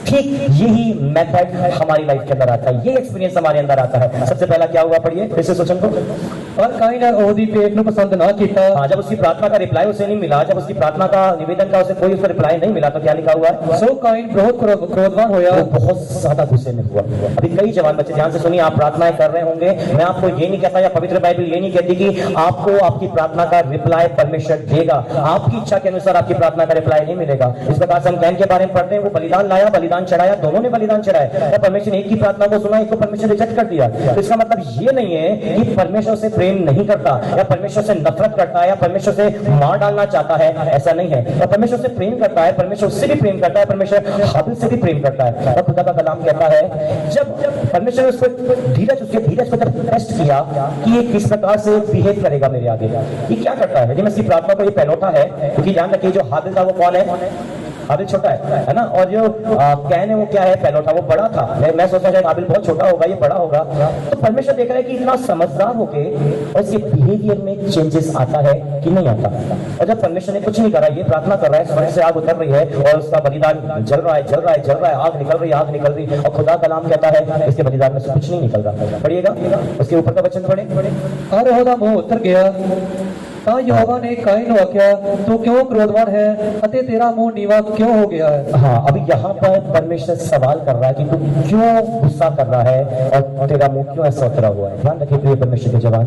ठीक यही मेथड हमारी लाइफ के अंदर आता है, ये एक्सपीरियंस हमारे अंदर आता है। सबसे पहला क्या हुआ, पढ़िए फिर से सोचन को। और काइन और ओहदी भेंट को पसंद ना कीता, जब उसकी प्रार्थना का रिप्लाई उसे नहीं मिला, जब उसकी प्रार्थना का निवेदन का उसे कोई उसका रिप्लाई नहीं मिला, तो क्या लिखा हुआ है, सो काइन बहुत क्रोधवान होया, वो बहुत ज्यादा गुस्से में हुआ। अभी कई जवान बच्चे ध्यान से सुनिए, आप प्रार्थनाएं कर रहे होंगे, मैं आपको ये नहीं कहता या पवित्र बाइबल ये नहीं कहती कि आपको आपकी प्रार्थना का रिप्लाई परमेश्वर देगा, आपकी इच्छा के अनुसार आपकी प्रार्थना का रिप्लाई नहीं मिलेगा। इस प्रकार से हम कैन के बारे में पढ़ते हैं, वो बलिदान लाया, बलिदान चढ़ाया, दोनों ने बलिदान चढ़ाया, परमेश्वर ने एक की प्रार्थना को सुना, एक को परमेश्वर रिजेक्ट कर दिया। तो इसका मतलब ये नहीं है कि परमेश्वर से प्रेम नहीं करता या परमेश्वर से नफरत करता है या परमेश्वर से मार डालना चाहता है, ऐसा नहीं है। और परमेश्वर से प्रेम करता है, परमेश्वर उससे भी प्रेम करता है, परमेश्वर हाबिल से भी प्रेम करता है। और खुदा का कलाम कहता है जब परमेश्वर ने उसको उसके धीरज को जब टेस्ट किया कि ये किस प्रकार से बिहेव करेगा मेरे आगे, ये क्या करता है, यदि मैं इसकी प्रार्थना को ये पहलौठा है, क्योंकि ध्यान रखिए जो हाबिल था वो कौन है, हाबिल छोटा है ना, और जो कैन है वो क्या है, पहलौठा, वो बड़ा था। मैं सोचता था हाबिल बहुत छोटा होगा, ये बड़ा होगा। तो परमेश्वर देख रहा है कि इतना समझदार होके और इसके बिहेवियर में चेंजेस आता है कि नहीं आता। और जब परमेश्वर ने कुछ नहीं करा, ये प्रार्थना कर रहा है, स्वर्ग से आग उतर रही है और उसका बलिदान जल रहा है, जल रहा है, जल रहा है, आग निकल रही है, आग निकल रही है, और खुदा कलाम कहता है इसके बलिदान में से कुछ नहीं निकल रहा। पढ़िएगा उसके ऊपर का वचन पढ़े। और ओहदा मुंह उतर गया, ता यहोवा ने काइन को आख्या तू क्यों क्रोधवान है अते तेरा मुंह नीवा क्यों हो गया है। हाँ, अभी यहाँ पर परमेश्वर सवाल कर रहा है कि तू क्यों गुस्सा कर रहा है और तेरा मुंह क्यों ऐसा उतरा हुआ है। ध्यान रखिए प्रिय परमेश्वर के जवान,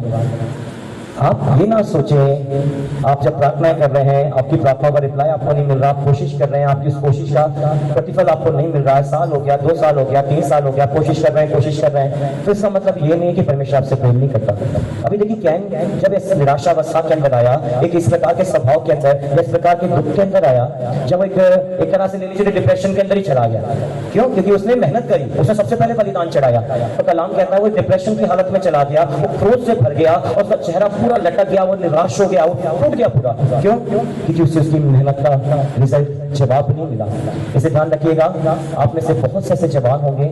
आप ये ना सोचें आप जब प्रार्थनाएं कर रहे हैं आपकी प्रार्थनाओं का रिप्लाई आपको नहीं मिल रहा, आप कोशिश कर रहे हैं, आपकी उस कोशिश का प्रतिफल आपको नहीं मिल रहा है, साल हो गया, 2 साल हो गया, 3 साल हो गया, कोशिश कर रहे हैं, तो इसका मतलब ये नहीं है कि परमेश्वर आपसे प्रेम नहीं करता। अभी देखिए कैन जब इस निराशावस्था के अंदर आया, एक इस प्रकार के स्वभाव के अंदर, इस प्रकार के दुख के अंदर आया, जब एक तरह से ले लीजिए डिप्रेशन के अंदर ही चला गया। क्यों? क्योंकि उसने मेहनत करी, उसने सबसे पहले बलिदान चढ़ाया, तो कलाम कहता है वो डिप्रेशन की हालत में चला गया, वो क्रोध से भर गया और उसका चेहरा पूरा लटक गया, वो निराश हो गया, वो टूट गया पूरा। क्यों? क्योंकि उसे उसकी मेहनत का रिजल्ट जवाब नहीं मिला। इसे ध्यान रखिएगा, आप में से बहुत से ऐसे जवान होंगे,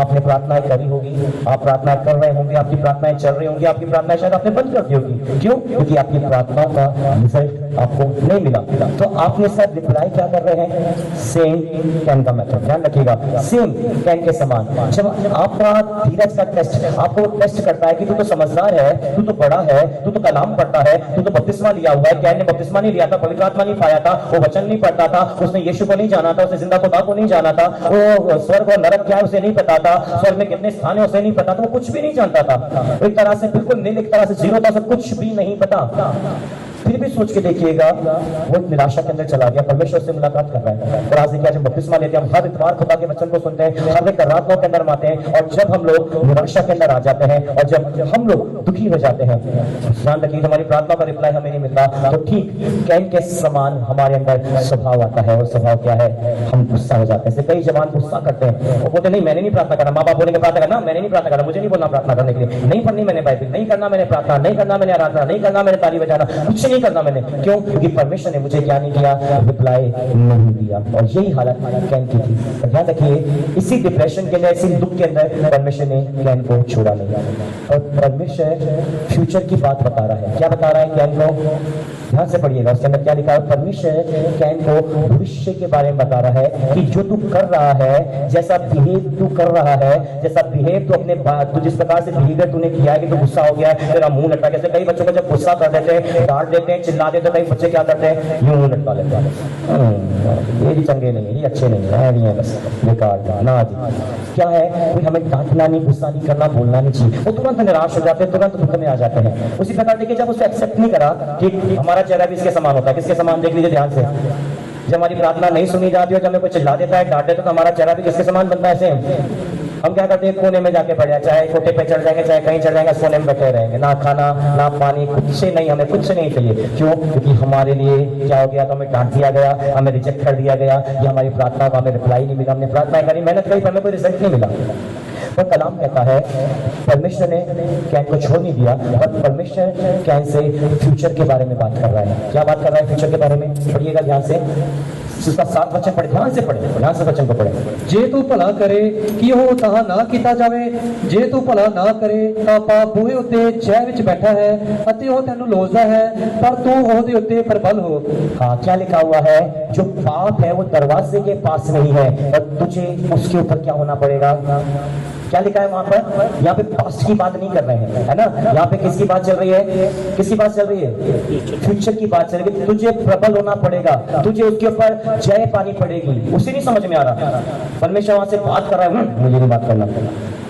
आपने प्रार्थनाएं करी होगी, आप प्रार्थना कर रहे होंगे, आपकी प्रार्थनाएं चल रही होंगी, आपकी प्रार्थनाएं शायद आपने बंद कर दी होगी। क्यों? क्योंकि आपकी प्रार्थनाओं का रिजल्ट आपको नहीं मिला। तो आपने सर रिप्लाई क्या कर रहे हैं, सेम कैन का मेथड। ध्यान रखिएगा, सेम कैन के समान। जब आपका धीरज का टेस्ट आपको टेस्ट करता है कि तू तो समझदार है, तू तो बड़ा है, तू तो कलाम पढ़ता है, तू तो बपतिस्मा लिया हुआ है। कैन ने बपतिस्मा नहीं लिया था, पवित्र आत्मा नहीं पाया था, वो वचन नहीं पढ़ता था, उसने यीशु को नहीं जाना था, उसने जिंदा खुदा को नहीं जाना था, वो स्वर्ग और नरक क्या है उसे नहीं पता था, स्वर्ग में कितने स्थान है उसे नहीं पता था, वो कुछ भी नहीं जानता था। एक तरह से बिल्कुल नील, एक तरह से जीरो था, कुछ भी नहीं पता। फिर भी सोच के देखिएगा वो निराशा के अंदर चला गया, परमेश्वर से मुलाकात कर रहा है। और आज देखिए जब बपतिस्मा लेते हैं, हम हर इतवार खुदा के वचन को सुनते हैं, हर एक रातों के अंदर आते हैं, और जब हम लोग निराशा के अंदर आ जाते हैं और जब हम लोग दुखी हो जाते हैं, ध्यान रखिए हमारी प्रार्थना का रिप्लाई हमें नहीं मिलता, तो ठीक कैन के समान हमारे अंदर स्वभाव आता है। और स्वभाव क्या है, हम गुस्सा हो जाते हैं। कई जवान गुस्सा करते हैं, वो बोलते नहीं मैंने नहीं प्रार्थना करना, माँ बाप बोलेंगे प्रार्थना करना, मैंने नहीं प्रार्थना करना, मुझे नहीं बोलना प्रार्थना करने के लिए, नहीं पढ़नी मैंने बाइबल, नहीं करना मैंने प्रार्थना, नहीं करना मैंने आराधना, नहीं करना मैंने ताली बजाना, कुछ नहीं करना मैंने। क्यों? क्योंकि परमेश्वर ने मुझे क्या नहीं किया, रिप्लाई नहीं दिया। और यही हालत कैन की थी। तो ध्यान रखिए, इसी डिप्रेशन के अंदर, इसी दुख के अंदर परमेश्वर ने कैन को छोड़ा नहीं। और परमेश्वर फ्यूचर की बात बता रहा है। क्या बता रहा है कैन को? ध्यान से पढ़िएगा, उसके अंदर क्या लिखा है। परमेश्वर कैन को भविष्य के बारे में बता रहा है कि जो तू कर रहा है, जैसा बिहेव तू कर रहा है, जैसा बिहेव तू अपने तू जिस प्रकार से बिहेवियर तूने किया है कि तू गुस्सा हो गया है, तेरा मुंह लटका। जैसे कई बच्चों को जब गुस्सा कर देते हैं, डांट देते हैं, चिल्ला देते हैं, कई बच्चे क्या करते हैं, यूं मुंह लटका लेते हैं। ये भी चंगे नहीं है, ये अच्छे नहीं है, नहीं है, बस बेकार का ना जी। क्या है, कोई हमें डांटना नहीं, गुस्सा नहीं करना, बोलना नहीं चाहिए। वो तुरंत निराश हो जाते हैं, तुरंत दुख में आ जाते हैं। उसी प्रकार देखिए, जब उसे एक्सेप्ट नहीं करा कि हमारा चेहरा भी इसके समान होता है। किसके समान? देख लीजिए ध्यान से। जब हमारी प्रार्थना नहीं सुनी जाती है, जब हमें कोई चिल्ला देता है, डांट देता है, तो हमारा चेहरा भी किसके समान बनता है? सेम। हम क्या करते हैं, कोने में जाके पड़ जाए, चाहे कोटे पे चढ़ जाएंगे, चाहे कहीं चढ़ जाएंगे, कोने में बैठे रहेंगे। ना खाना ना पानी, कुछ से नहीं, हमें कुछ से नहीं चाहिए। क्यों? क्योंकि हमारे लिए क्या हो गया, तो हमें डांट दिया गया, हमें रिजेक्ट कर दिया गया, या हमारी प्रार्थना का हमें रिप्लाई नहीं मिला। हमने प्रार्थना करी, मेहनत करी, हमें कोई रिजल्ट नहीं मिला। पर कलाम कहता है परमेश्वर ने कैन को छोड़ नहीं दिया, और परमेश्वर कैन से फ्यूचर के बारे में बात कर रहा है। क्या बात कर रहा है फ्यूचर के बारे में? पढ़िएगा ध्यान से, उसका 7 वचन पढ़े, ध्यान से पढ़े, ध्यान से वचन को पढ़े। जे तू भला करे कि ਉਹ ਤਾਂ ਨਾ ਕੀਤਾ ਜਾਵੇ, ਜੇ ਤੂੰ ਭਲਾ ਨਾ ਕਰੇ ਤਾਂ ਪਾਪ ਬੂਹੇ ਉੱਤੇ ਜੈ ਵਿੱਚ ਬੈਠਾ ਹੈ ਅਤੇ ਉਹ ਤੈਨੂੰ ਲੋਚਦਾ ਹੈ, ਪਰ ਤੂੰ ਉਹਦੇ ਉੱਤੇ ਪ੍ਰਬਲ ਹੋ। हाँ, क्या लिखा हुआ है? जो पाप है वो दरवाजे के पास नहीं है, और तुझे उसके ऊपर क्या होना पड़ेगा? क्या लिखा है वहां पर? यहाँ पे पास्ट की बात नहीं कर रहे हैं, है ना। यहाँ पे किसकी बात चल रही है? किसकी बात चल रही है? फ्यूचर की बात चल रही है। तुझे प्रबल होना पड़ेगा, तुझे उसके ऊपर जय पानी पड़ेगी। उसे नहीं समझ में आ रहा। परमेश्वर वहां से बात कर रहा है, मुझे नहीं बात करना,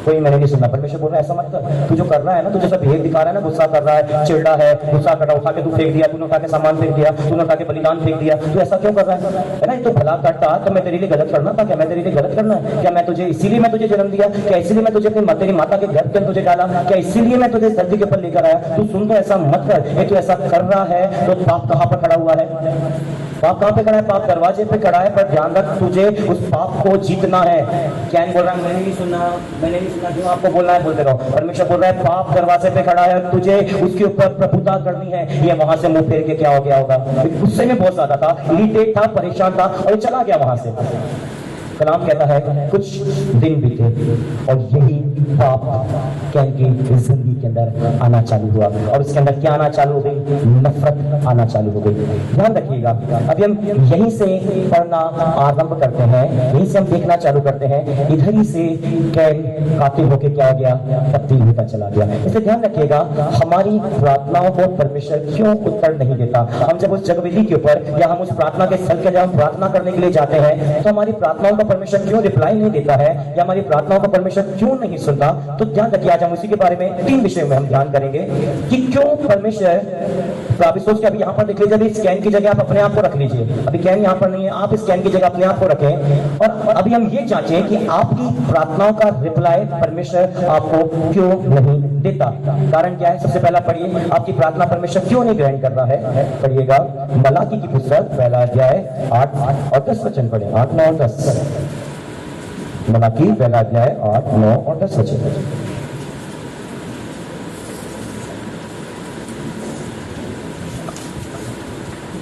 कोई मैंने नहीं सुनना। परमेश्वर बोल रहा है ऐसा मत कर, तू जो कर रहा है ना, तू जैसा बिहेव दिखा रहा है ना, गुस्सा कर रहा है, चिढ़ रहा है, गुस्सा कर रहा है, उठा के तू फेंक दिया, तूने उठा के सामान फेंक दिया, तूने उठा के बलिदान फेंक दिया, तू ऐसा क्यों कर रहा है ना? तो भला करता तो मैं तेरे लिए गलत करना था क्या? मैं तेरे लिए गलत करना है क्या? मैं तुझे इसीलिए मैं तुझे जन्म दिया क्या? इसीलिए मैं तुझे अपनी तेरी माता के घर के अंदर तुझे डाला क्या? इसीलिए मैं तुझे धरती के ऊपर लेकर आया? तू सुन, तो ऐसा मत कर। ये तू ऐसा कर रहा है तो पाप कहाँ पर खड़ा हुआ है? पाप कहाँ पे खड़ा है? पाप दरवाजे पे खड़ा है। पर ध्यान रख, तुझे उस पाप को जीतना है। कैन बोल रहा है मैंने नहीं सुना, मैंने नहीं सुना, जो आपको बोलना है बोलते रहो। परमेश्वर बोल रहा है पाप दरवाजे पे खड़ा है, तुझे उसके ऊपर प्रभुता करनी है। ये वहां से मुंह फेर के क्या हो गया होगा? गुस्से में बहुत ज्यादा था, इरिटेट था, परेशान था, और चला गया वहां से। कलाम कहता है कुछ दिन बीते और यही पाप कैन की जिंदगी के अंदर आना चालू हुआ। और उसके अंदर क्या आना चालू हो गई? नफरत आना चालू हो गई। ध्यान रखिएगा, अभी हम यहीं से पढ़ना आरंभ करते हैं, यहीं से हम देखना चालू करते हैं। इधर ही से कैन कातिल होके क्या हो गया? तब्दील होता चला गया। इसलिए ध्यान रखिएगा, हमारी प्रार्थनाओं को परमेश्वर क्यों उत्तर नहीं देता? हम जब उस जगवेदी के ऊपर या हम उस प्रार्थना के स्थल के जब हम प्रार्थना करने के लिए जाते हैं, तो हमारी प्रार्थनाओं परमेश्वर क्यों रिप्लाई नहीं देता है, या हमारी प्रार्थनाओं को परमेश्वर क्यों नहीं सुनता? तो ध्यान रखिए, आज हम उसी के बारे में 3 विषयों में हम ध्यान करेंगे कि क्यों परमेश्वर। तो आप सोच के अभी यहाँ पर देख लीजिए, अभी स्कैन की जगह आप अपने आप को रख लीजिए। अभी कैन यहाँ पर नहीं है, आप स्कैन की जगह अपने आप को रखें, और अभी हम ये जांचें कि आपकी प्रार्थनाओं का रिप्लाई परमेश्वर आपको क्यों नहीं देता। कारण क्या है? सबसे पहला पढ़िए, आपकी प्रार्थना परमेश्वर क्यों नहीं ग्रहण कर रहा है? पढ़िएगा मलाकी की पुस्तक 1 अध्याय 8 और 10 वचन पढ़े, 8, 9 और 10। मलाकी 1 अध्याय 8, 9 और 10 वचन।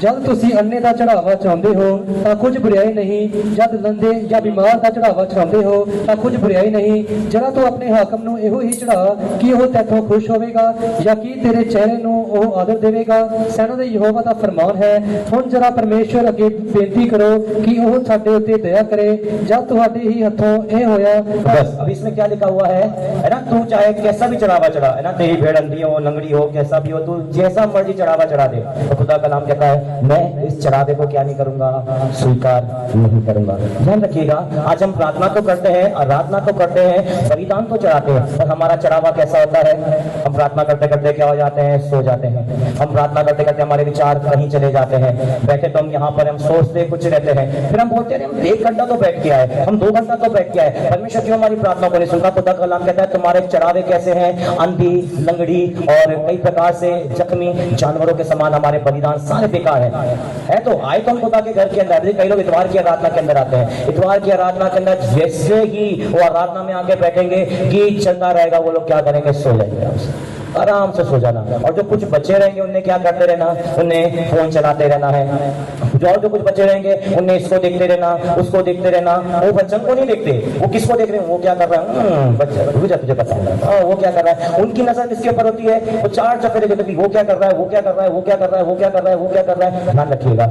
जब तुसी अन्य का चढ़ावा चाहते हो तो कुछ बुराई नहीं, जब लंदे या बीमार का चढ़ावा चाहते हो तो कुछ बुराई नहीं। जरा तू अपने हाकम नूं इहो ही चढ़ा कि वह तैथों खुश होवेगा, या कि तेरे चेहरे नूं वह आदर देवेगा। सैनों दे यहोवा दा फरमान है, हुण जरा परमेश्वर अगे बेनती करो कि वह साडे उत्ते दया करे, जब तुहाडे ही हथों ए होया। बस अब इसमें क्या लिखा हुआ है ना? तू चाहे कैसा भी चढ़ावा चढ़ा, है ना, तेरी भेड़ अंधी हो, लंगड़ी हो, कैसा भी हो, तू जैसा मर्जी चढ़ावा चढ़ा दे। तो खुदा का नाम कहता है मैं इस चढ़ावे को क्या नहीं करूंगा? स्वीकार नहीं करूंगा। ध्यान रखिएगा, आज हम प्रार्थना तो करते हैं, आराधना तो करते हैं, बलिदान तो चढ़ाते हैं, पर हमारा चढ़ावा कैसा होता है? हम प्रार्थना करते करते क्या हो जाते हैं? सो जाते हैं। हम प्रार्थना करते करते हमारे विचार कहीं चले जाते हैं। बैठे तो हम यहाँ पर हम सोचते कुछ रहते हैं, फिर हम बोलते हैं हम 1 घंटा तो बैठ के आए, हम 2 घंटा तो बैठ के आए, परमेश्वर क्यों हमारी प्रार्थना को नहीं सुनता? खुदा का कलाम कहता है तुम्हारे चढ़ावे कैसे हैं? अंधी, लंगड़ी और कई प्रकार से जख्मी जानवरों के समान हमारे बलिदान सारे बेकार है। तो आए तो हम खुदा के घर के अंदर। कई लोग इतवार की आराधना के अंदर आते हैं, इतवार की आराधना के अंदर जैसे ही वो आराधना में आके बैठेंगे, गीत चलता रहेगा, वो लोग क्या करेंगे? सो जाएंगे। आराम से सो जाना। और जो कुछ बच्चे रहेंगे उन्हें क्या करते रहना, उन्हें फोन चलाते रहना है। जो कुछ बच्चे रहेंगे उन्हें इसको देखते रहना, उसको देखते रहना। वो बच्चों को नहीं देखते, वो किसको देख रहे हैं, वो क्या कर रहा है, बच्चा तुझे पता है वो क्या कर रहा है। उनकी नजर किसके ऊपर होती है, वो चार चक्कर देखते वो क्या कर रहा है, वो क्या कर रहा है, वो क्या कर रहा है, वो क्या कर रहा है, वो क्या कर रहा है। ध्यान रखिएगा,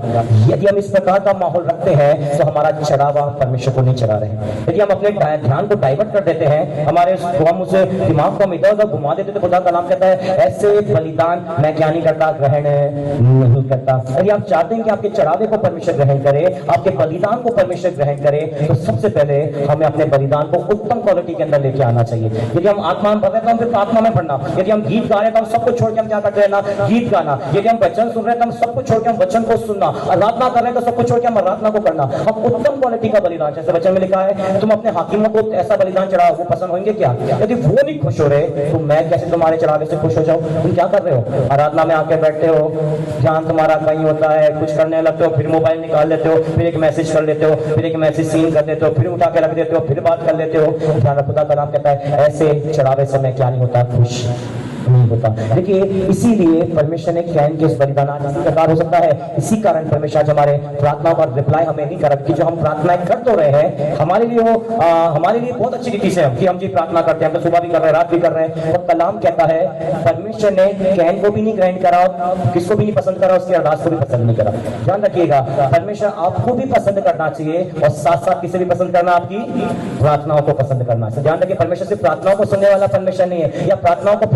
यदि हम इस प्रकार का माहौल रखते हैं तो हमारा चढ़ावा परमेश्वर को नहीं चढ़ा रहे हैं। यदि हम अपने ध्यान को डाइवर्ट कर देते हैं, हमारे हम उसे दिमाग को इधर उधर घुमा देते, तो खुदा का नाम कहता है ऐसे बलिदान मैं क्या नहीं करता, ग्रहण नहीं करता। यदि आप चाहते हैं कि आपके चढ़ावे को परमेश्वर ग्रहण करे, आपके बलिदान को परमेश्वर ग्रहण करे, तो सबसे पहले हमें अपने बलिदान को उत्तम क्वालिटी के अंदर लेके आना चाहिए। यदि हम आत्मा में पढ़ रहे तो हम फिर प्रार्थना में पढ़ना। यदि हम गीत गा रहे तो हम सब कुछ छोड़ के हम क्या करते रहना, गीत गाना। यदि हम वचन सुन रहे तो हम सब कुछ छोड़ के हम वचन को सुनना। आराधना कर रहे हैं तो सब कुछ छोड़ के हम आराधना को करना। हम उत्तम क्वालिटी का बलिदान, जैसे वचन में लिखा है तुम अपने हाकिमों को ऐसा बलिदान चढ़ाओ, वो पसंद होंगे क्या? यदि वो नहीं खुश हो रहे तो मैं कैसे तुम्हारे चढ़ावे से खुश हो जाऊं? तुम क्या कर रहे हो, आराधना में आके बैठते हो, ध्यान तुम्हारा कहीं होता है, कुछ करने लगते हो, फिर मोबाइल निकाल लेते हो, फिर एक मैसेज कर लेते हो, फिर एक मैसेज सीन कर देते हो, फिर उठा के रख देते हो, फिर बात कर लेते हो। ध्यान खुदा का नाम कहता है ऐसे चढ़ावे से मैं क्या नहीं होता, खुश नहीं होता। देखिए इसीलिए परमेश्वर ने कैन के इस बलिदान आज इसी प्रकार हो सकता है, इसी कारण परमेश्वर आज हमारे प्रार्थना पर रिप्लाई हमें नहीं कर रहा, कि जो हम प्रार्थनाएं कर तो रहे हैं हमारे लिए वो हमारे लिए बहुत अच्छी रीति से हम जी प्रार्थना करते हैं, हम तो सुबह भी कर रहे हैं, रात भी कर रहे हैं। और कलाम कहता है परमेश्वर ने कैन को भी नहीं ग्रहण करा, किसको भी नहीं पसंद करा, उसकी अरदास को भी पसंद नहीं करा। ध्यान रखिएगा, परमेश्वर आपको भी पसंद करना चाहिए और साथ साथ किसे भी पसंद करना, आपकी प्रार्थनाओं को पसंद करना चाहिए। ध्यान रखिए, परमेश्वर सिर्फ प्रार्थनाओं को सुनने वाला परमेश्वर नहीं है, या प्रार्थनाओं को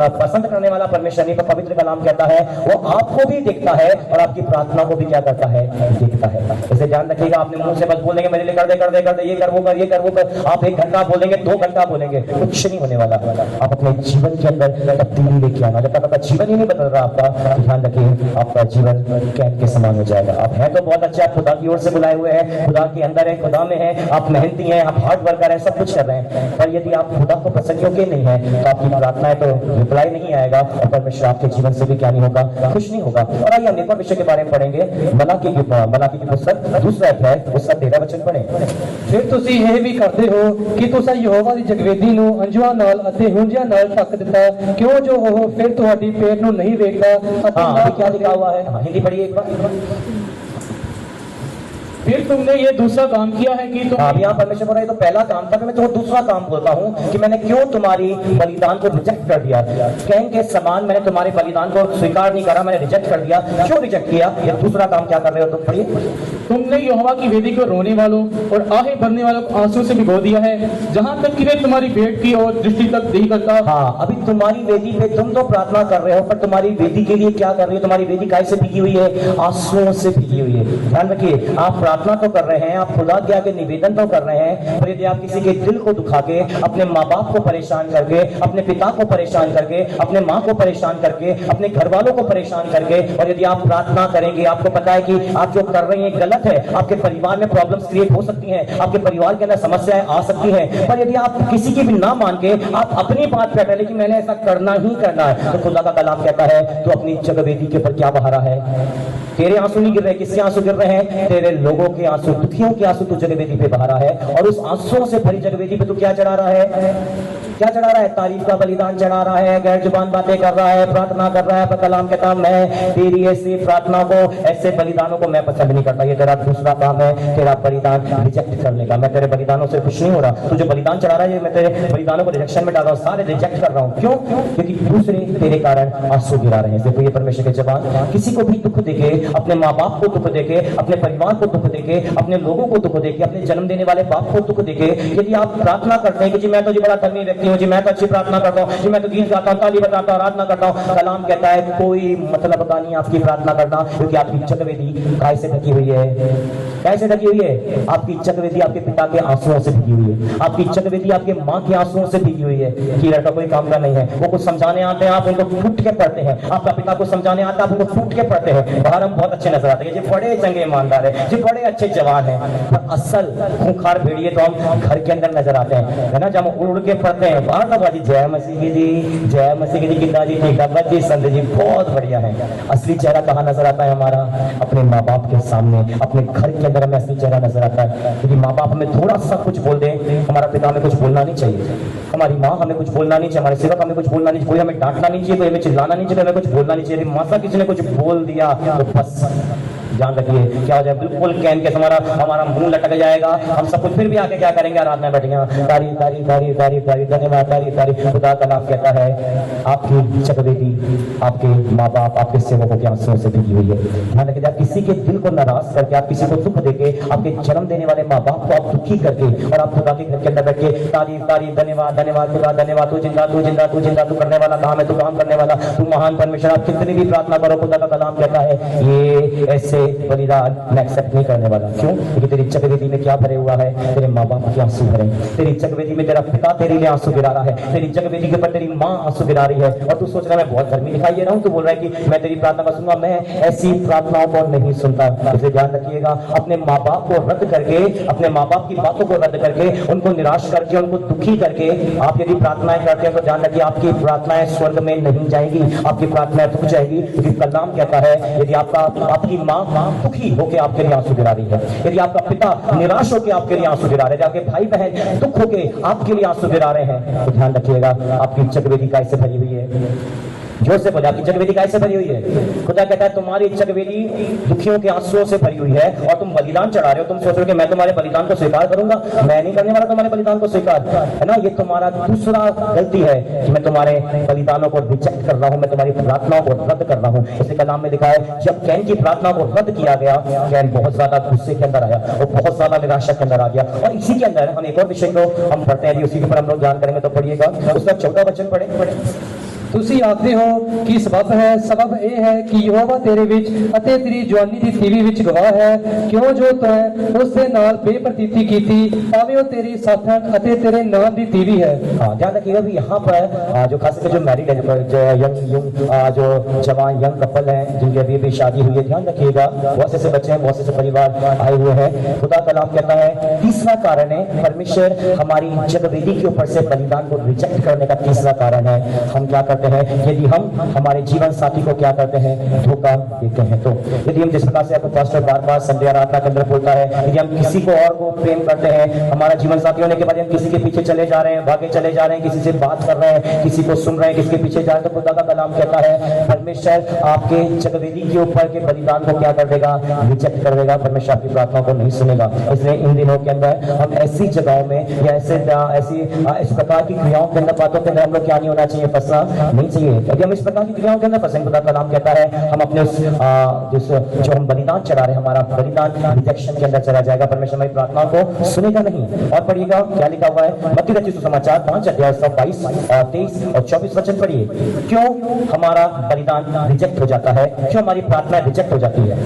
पसंद करने वाला परमेश्वर नहीं, पर पवित्र कलाम कहता है वो आपको भी देखता है और आपकी प्रार्थना को भी क्या करता है, देखता है। इसे ध्यान रखिएगा, आपने मुंह से बस बोलेंगे मेरे लिए कर दे कर दे कर दे, ये कर वो कर, ये कर वो कर, आप 1 घंटा बोलेंगे 2 घंटा बोलेंगे, कुछ नहीं होने वाला। आप अपने जीवन के अंदर तब्दीली लेके आना। जब तक आपका जीवन ही नहीं बदल रहा आपका, तो ध्यान रखिए आपका जीवन कैन के समान हो जाएगा। आप हैं तो बहुत अच्छे, आप खुदा की ओर से बुलाए हुए हैं, खुदा के अंदर है, खुदा में है, आप मेहनती हैं, आप हार्ड वर्कर हैं, सब कुछ कर रहे हैं, पर यदि आप खुदा को पसंद योग्य नहीं है तो आपकी प्रार्थनाएं तो रिप्लाई नहीं आएगा और परमेश्वर आपके जीवन से भी क्या नहीं होगा, खुश नहीं होगा। और आइए हम एक और विषय के बारे में पढ़ेंगे, मलाकी की पुस्तक 2 अध्याय उसका 13 वचन पढ़ें। ਫਿਰ ਤੁਸੀਂ ਇਹ ਵੀ ਕਰਦੇ ਹੋ ਕਿ ਤੁਸੀਂ ਯਹੋਵਾ ਦੀ ਜਗਵੇਦੀ ਨੂੰ ਅੰਜੂਆਂ ਨਾਲ ਅਤੇ ਹੁੰਜਿਆਂ ਨਾਲ ਢੱਕ ਦਿੱਤਾ, ਕਿਉਂ ਜੋ ਉਹ ਫਿਰ ਤੁਹਾਡੀ ਪੇਟ ਨੂੰ ਨਹੀਂ ਵੇਖਦਾ ਅਤੇ हाँ, ਨਾ अभी क्या लिखा हुआ है, हाँ, हिंदी पढ़िए एक बार। फिर तुमने ये दूसरा काम किया है कि तुम अब यहाँ परमेश्वर बोल रहा है, तो पहला काम था, मैं तुम्हें दूसरा काम बोलता हूँ कि मैंने क्यों तुम्हारी बलिदान को रिजेक्ट कर दिया। कैन के समान मैंने तुम्हारे बलिदान को स्वीकार नहीं करा, मैंने रिजेक्ट कर दिया। क्यों रिजेक्ट किया? ये दूसरा काम क्या कर रहे हो तुम, पढ़िए। तुमने यहोवा की वेदी को रोने वालों और आहे भरने वालों को आंसू से भिगो दिया है, जहाँ तक कि वे तुम्हारी भेंट की और दृष्टि तक नहीं करता। हाँ, अभी तुम्हारी वेदी पे तुम तो प्रार्थना कर रहे हो, पर तुम्हारी वेदी के लिए क्या कर रही हो? तुम्हारी वेदी काय से भीगी हुई है? आंसुओं से भीगी हुई है। ध्यान रखिए, आप प्रार्थना तो कर रहे हैं, आप खुदा के आगे निवेदन तो कर रहे हैं, पर यदि आप किसी के दिल को दुखा के, अपने माँ बाप को परेशान करके, अपने पिता को परेशान करके, अपने माँ को परेशान करके, अपने घर वालों को परेशान करके, और यदि आप प्रार्थना करेंगे, आपको पता है कि आप जो कर रहे हैं गलत है, आपके परिवार में प्रॉब्लम्स क्रिएट हो सकती हैं, आपके परिवार के अंदर समस्याएं आ सकती हैं, पर यदि आप किसी की भी ना मान के आप अपनी बात पे अटले कि मैंने ऐसा करना ही करना है, तो खुदा का कलाम कहता है तो अपनी जगवेदी के ऊपर क्या बहा रहा है? तेरे आंसू नहीं गिर रहे, किसके आंसू गिर रहे हैं? तेरे लोगों के आंसू, दुखियों के आंसू तू जगवेदी पे बहा रहा है, और उस आंसुओं से भरी जगवेदी पे तू क्या चढ़ा रहा है? क्या चढ़ा रहा है? तारीफ का बलिदान चढ़ा रहा है, गैर जुबान बातें कर रहा है, प्रार्थना कर रहा है, पर कलाम कहता मैं तेरी ऐसी प्रार्थना को, ऐसे बलिदानों को मैं पसंद नहीं करता। ये तेरा दूसरा काम है, तेरा बलिदान रिजेक्ट करने का। मैं तेरे बलिदानों से खुश नहीं हो रहा, तू जो बलिदान चढ़ा रहा है मैं तेरे बलिदानों को रिजेक्शन में डाल रहा हूँ, सारे रिजेक्ट कर रहा हूँ। क्यों? क्योंकि दूसरे तेरे कारण आंसू गिरा रहे हैं। देखो ये परमेश्वर के जवान किसी को भी दुख देके, अपने माँ बाप को दुख देके, अपने परिवार को दुख देके, अपने लोगों को दुख देके, अपने जन्म देने वाले बाप को दुख देके, यदि आप प्रार्थना करते हैं कि जी मैं तो जी बड़ा धर्मी व्यक्ति हूँ, जी मैं तो अच्छी प्रार्थना करता हूँ, जी मैं तो गीत गाता हूँ, ताली बजाता हूँ, आराधना करता हूँ, कलाम कहता है कोई मतलब का नहीं आपकी प्रार्थना करना, क्योंकि आपकी जगवेदी काय से ढकी हुई है? कैसे ढकी हुई है? आपकी जगवेदी आपके पिता के आंसुओं से भीगी हुई है, आपकी जगवेदी आपके माँ के आंसुओं से भीगी हुई है। कि लड़का कोई काम का नहीं है, वो कुछ समझाने आते हैं, आप उनको फूट के पढ़ते हैं, आपका पिता को समझाने आता है, आप उनको फूट के पढ़ते हैं। बाहर हम बहुत अच्छे नजर आते हैं, जी बड़े चंगे ईमानदार है, जी बड़े अच्छे जवान है, पर असल खूंखार भेड़िए तो हम घर के अंदर नजर आते हैं, है ना। जब हम उड़ उड़ के पढ़ते हैं, बाजी जय मसीह की जी, जय मसीह की जी। कितना जी ठीक है बच्ची संत जी बहुत बढ़िया है। असली चेहरा कहाँ नजर आता है हमारा? अपने माँ बाप के सामने, अपने घर के अंदर हमें असली चेहरा नजर आता है। क्योंकि माँ बाप हमें थोड़ा सा कुछ बोल दे, हमारा पिता हमें कुछ बोलना नहीं चाहिए, हमारी माँ हमें कुछ बोलना नहीं चाहिए, हमारे सेवक हमें कुछ बोलना नहीं चाहिए, कोई हमें डांटना नहीं चाहिए, कोई हमें चिल्लाना नहीं चाहिए, हमें कुछ बोलना नहीं चाहिए। माता किसी ने कुछ बोल दिया तो बस ध्यान रखिए क्या हो जाए, बिल्कुल कैन के हमारा मुंह लटक जाएगा। हम सब कुछ फिर भी आके क्या करेंगे? आराधना बैठेंगे, तारी तारी तारी तारी तारी धन्यवाद तारी तारी। खुदा का नाम कहता है आपकी चकवेदी आपके माँ बाप आपके सेवकों के आंसुओं से भीगी हुई है। ध्यान रखिए, आप किसी के दिल को नाराज करके, आप किसी को दुख देके, आपके जन्म देने वाले माँ बाप को आप दुखी करके और आप खुदा के घर के अंदर बैठ के तारीफ तारीफ धन्यवाद धन्यवाद खुदा धन्यवाद, तू जिंदा तू जिंदा तू जिंदा, तू करने वाला काम है, तू काम करने वाला, तू महान परमेश्वर। आप कितनी भी प्रार्थना करो, खुदा का कलाम कहता है ये ऐसे बलिदान मैं एक्सेप्ट नहीं करने वाला। क्यों? क्योंकि तेरी चकवेदी में क्या भरे हुआ है? तेरे माँ बाप के आंसू भरे। तेरी चकवेदी में तेरा पिता तेरे लिए आंसू गिरा रहा है, तेरी चकवेदी के ऊपर तेरी माँ आंसू गिरा रही है, और तू सोच रहा है मैं बहुत धर्मी दिखाई दे रहा हूँ, तू बोल रहा है कि मैं तेरी प्रार्थना का सुनूंगा। मैं ऐसी प्रार्थनाओं को नहीं सुनता। इसे ध्यान रखिएगा, अपने माँ बाप को रद्द करके, अपने माँ बाप की बातों को रद्द करके, उनको निराश करके, उनको दुखी करके आप यदि प्रार्थनाएं करते हैं तो ध्यान रखिए आपकी प्रार्थनाएं स्वर्ग में नहीं जाएगी, आपकी प्रार्थनाएं रुक जाएगी। क्योंकि कलाम कहता है यदि आपकी माँ दुखी होकर आपके लिए आंसू गिरा रही है, यदि आपका पिता निराश होकर आपके लिए आंसू गिरा रहे हैं, आपके भाई बहन दुख होकर आपके लिए आंसू गिरा रहे हैं, तो ध्यान रखिएगा आपकी चकवेदी कैसे भरी हुई है। जोर से बोला, आपकी चकवेदी कैसे भरी हुई है? खुदा कहता है तुम्हारी चकवेदी दुखियों के आंसुओं से भरी हुई है, और तुम बलिदान चढ़ा रहे हो। तुम सोच रहे हो कि मैं तुम्हारे बलिदान को स्वीकार करूंगा, मैं नहीं करने वाला तुम्हारे बलिदान को स्वीकार, है ना। ये तुम्हारा दूसरा गलती है कि मैं तुम्हारे बलिदानों को रिजेक्ट कर रहा हूं, मैं तुम्हारी प्रार्थनाओं को रद्द कर रहा हूं। इसी कलाम में लिखा है जब कैन की प्रार्थना को रद्द किया गया, कैन बहुत ज्यादा गुस्से के अंदर आया और बहुत ज्यादा निराशा के अंदर आ गया। और इसी के अंदर हम एक और विषय को हम पढ़ते हैं, उसी के ऊपर हम लोग ध्यान करेंगे, तो पढ़िएगा उसका 14 वचन पढ़े। ਤੁਸੀਂ ਆਖਦੇ ਹੋ ਕਿ ਸਬਬ ਹੈ, ਸਬਬ ਇਹ ਹੈ ਕਿ ਯਹੋਵਾ ਤੇਰੇ ਵਿੱਚ ਅਤੇ ਤੇਰੀ ਜਵਾਨੀ ਦੀ ਤੀਵੀ ਵਿੱਚ ਗਵਾਹ ਹੈ, ਕਿਉਂ ਜੋ ਤੈਂ ਉਸ ਦੇ ਨਾਲ ਬੇਪ੍ਰਤੀਤੀ ਕੀਤੀ, ਭਾਵੇਂ ਉਹ ਤੇਰੀ ਸਾਥਣ ਅਤੇ ਤੇਰੇ ਨਾਮ ਦੀ ਤੀਵੀ है। हाँ, ध्यान रखिएगा भी यहाँ पर जो खास करके जो मैरिड है, जो जवान यंग कपल हैं जिनकी अभी अभी शादी हुई है, ध्यान रखिएगा बहुत से बच्चे हैं, बहुत से परिवार आए हुए हैं। खुदा का कलाम कहता है तीसरा कारण है परमेश्वर हमारी चकवेदी के ऊपर से बलिदान को रिजेक्ट करने का तीसरा कारण है हम क्या करते हैं, यदि हम हमारे जीवन साथी को क्या करते हैं, धोखा देते हैं। तो यदि हम जिस प्रकार से आपको पास्टर बार बार संध्या आराधना के अंदर बोलता है, यदि हम किसी को और को प्रेम करते हैं, हमारा जीवन साथी होने के बाद हम किसी के पीछे चले जा रहे हैं, भागे चले जा रहे हैं, किसी से बात कर रहे हैं, किसी को सुन रहे हैं, किसी के पीछे जा रहे हैं, तो खुदा का कलाम कहता है परमेश्वर आपके चकवेदी के ऊपर के बलिदान को क्या कर देगा, रिजेक्ट कर देगा। परमेश्वर आपकी प्रार्थना को नहीं सुनेगा। इसलिए इन दिनों के अंदर हम ऐसी जगहों में या ऐसी इस प्रकार की क्रियाओं के अंदर, बातों के अंदर हम लोग क्या नहीं होना चाहिए, फंसना नहीं चाहिए। यदि हम इस प्रकार की क्रियाओं के अंदर फंसे, खुदा का नाम कहता है हम अपने जो हम बलिदान चढ़ा रहे हैं, हमारा बलिदान रिजेक्शन के अंदर चला जाएगा। परमेश्वर हमारी प्रार्थना को सुनेगा नहीं। और पढ़िएगा क्या लिखा हुआ है, मत्ती रचित सुसमाचार 5 अध्याय 22 और 23 और 24 वचन पढ़िए। क्यों हमारा बलिदान रिजेक्ट हो जाता है, क्यों हमारी प्रार्थना रिजेक्ट हो जाती है?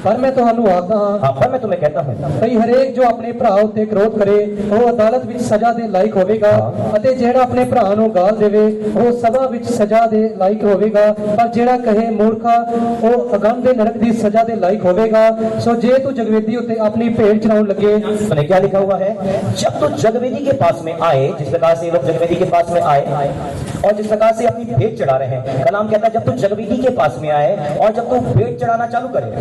पर मैं ਤੁਹਾਨੂੰ ਆਖਦਾ ਹਾਂ, पर मैं तुम्हें कहता हूँ ਭਈ ਹਰੇਕ ਜੋ ਆਪਣੇ ਭਰਾ ਉੱਤੇ ਕ੍ਰੋਧ ਕਰੇ ਉਹ ਅਦਾਲਤ ਵਿੱਚ ਸਜ਼ਾ ਦੇ ਲਾਇਕ ਹੋਵੇਗਾ, ਅਤੇ ਜਿਹੜਾ ਆਪਣੇ ਭਰਾ ਨੂੰ ਗਾਲ ਦੇਵੇ ਉਹ ਸਭਾ ਵਿੱਚ ਸਜ਼ਾ ਦੇ ਲਾਇਕ ਹੋਵੇਗਾ, ਪਰ ਜਿਹੜਾ ਕਹੇ ਮੂਰਖਾ ਉਹ ਅਗੰਮ ਦੇ ਨਰਕ ਦੀ ਸਜ਼ਾ ਦੇ ਲਾਇਕ ਹੋਵੇਗਾ। ਸੋ ਜੇ ਤੂੰ ਜਗਵੇਦੀ ਉੱਤੇ ਆਪਣੀ ਭੇਡ ਚੜਾਉਣ ਲੱਗੇ, सुने क्या लिखा हुआ है, जब तो जगवेदी के पास में आए, जिस प्रकार से ये लोग जगवेदी के पास में आए और जिस प्रकार से अपनी भेंट चढ़ा रहे हैं, कलाम कहता है जब तू जगवेदी के पास में आए और जब तू भेंट चढ़ाना चालू करे,